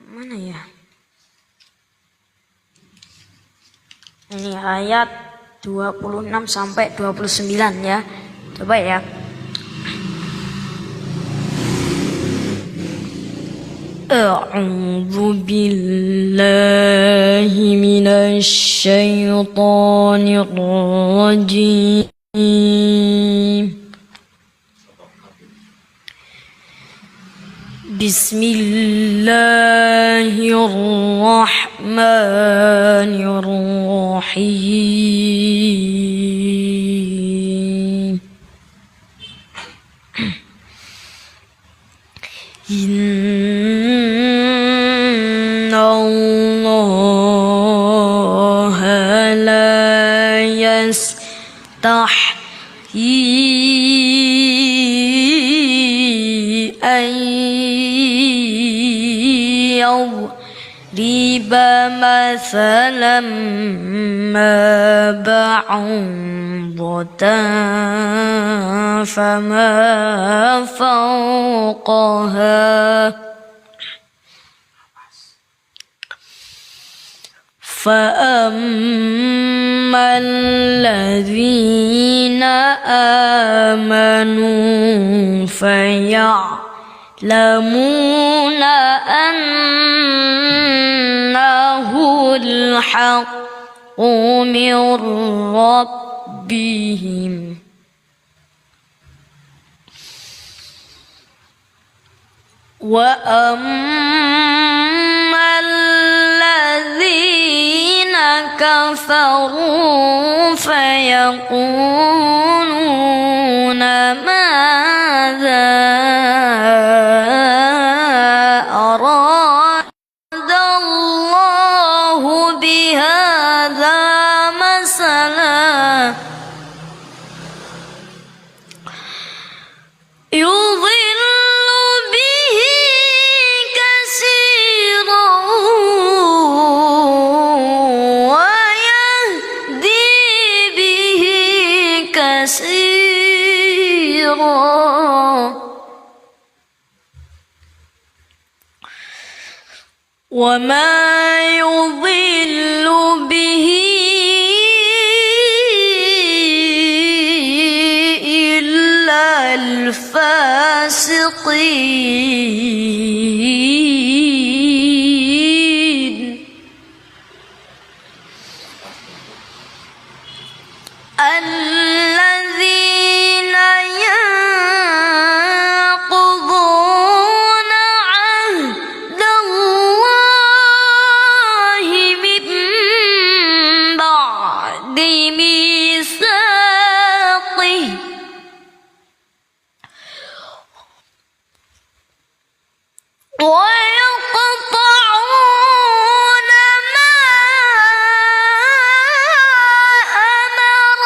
Mana ya? Ini ayat 26 sampai 29 ya. Coba ya. A'udzu billahi minasy syaithanir rajim. بسم الله الرحمن الرحيم إن الله لا يستحيي أن يضرب مثلا ما بعوضة فما فوقها فأما الذين آمنوا فيعلمون أنه الحق من ربهم وأما الذين كفروا فيقولون ماذا أراد الله بهذا مثلا يضل به كثيرا ويهدي به كثيرا وما يضل به إلا الفاسقين الذين ينقضون عهد الله من بعد ميثاقه ويقطعون ما أمر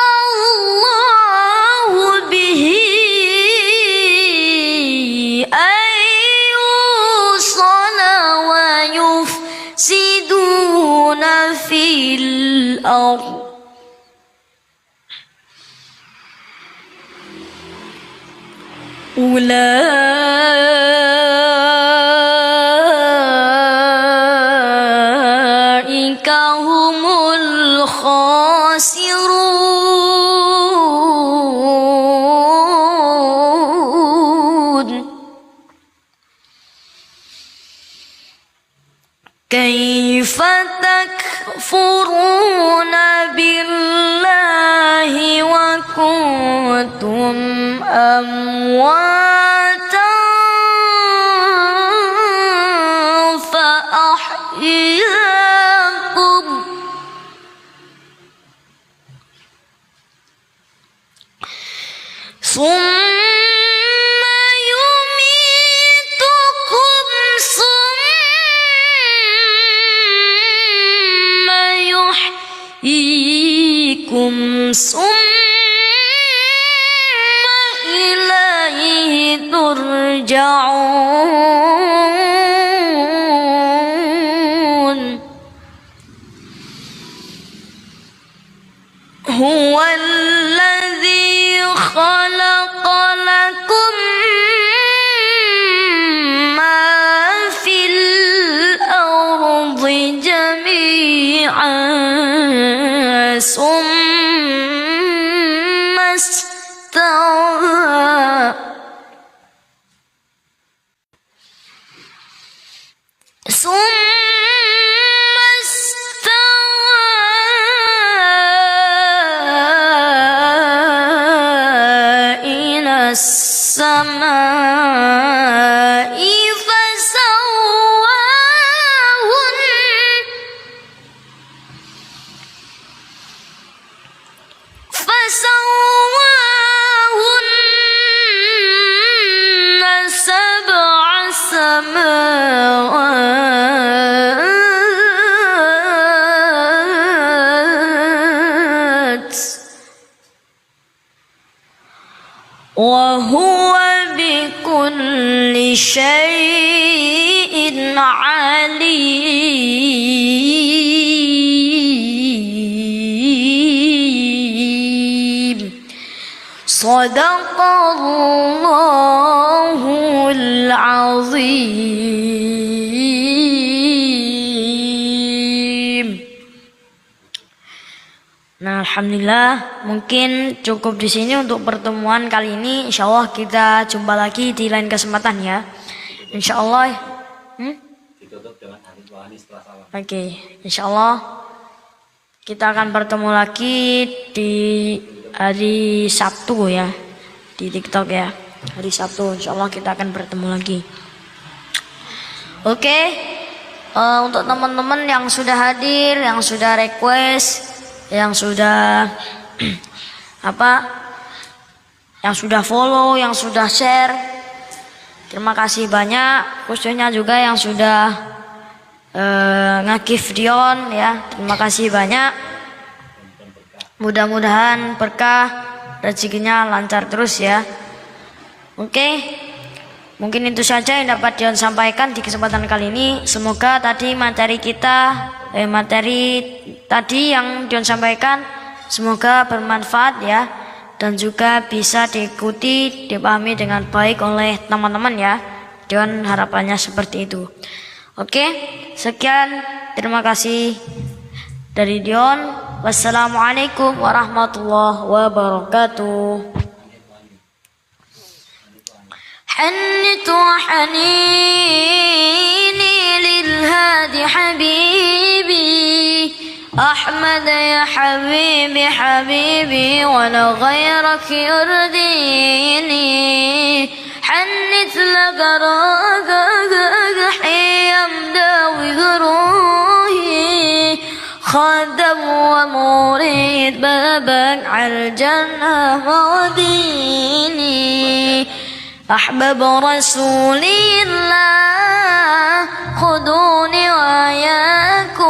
الله به أن يوصل ويفسدون في الأرض أولئك هم الخاسرون كيف تكفرون بالله وكنتم أمواتا فأحياكم ثم يميتكم ثم يحييكم ثم إليه ترجعون هو الذي خلق لكم ما في الأرض جميعا ثم استوى إلى السماء وهو بكل شيء عليم صدق الله العظيم. Nah, alhamdulillah, mungkin cukup di sini untuk pertemuan kali ini. Insya Allah kita jumpa lagi di lain kesempatan ya. Insya Allah. Oke, insya Allah kita akan bertemu lagi di hari Sabtu ya, di TikTok ya. Hari Sabtu, insya Allah kita akan bertemu lagi. Oke, untuk teman-teman yang sudah hadir, yang sudah request, yang sudah yang sudah follow, yang sudah share, terima kasih banyak. Khususnya juga yang sudah nge-give Dion ya, terima kasih banyak. Mudah-mudahan berkah, rezekinya lancar terus ya. Oke, mungkin itu saja yang dapat Dion sampaikan di kesempatan kali ini. Semoga tadi materi tadi yang Dion sampaikan semoga bermanfaat ya, dan juga bisa diikuti, dipahami dengan baik oleh teman-teman ya. Dion harapannya seperti itu. Oke, sekian, terima kasih dari Dion. Wassalamualaikum warahmatullahi wabarakatuh. حنت وحنيني للهادي حبيبي أحمد يا حبيبي حبيبي ولا غيرك يرضيني حنت لك حيا مداوي قروحي خادم ومريد بابك عالجنة موديني أحباب رسول الله خذوني وإياكم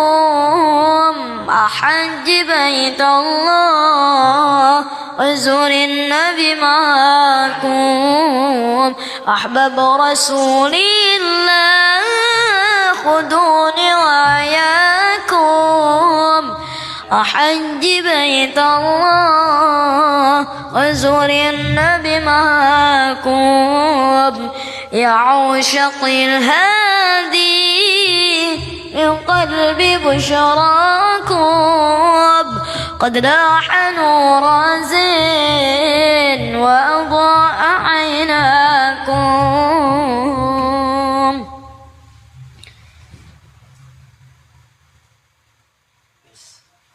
أحج بيت الله وزور النبي معكم أحباب رسول الله خذوني وإياكم أحج بيت الله وزور النبي معكم يا عشق الهادي من قلبي بشراكم قد لاح نور زين وأضاء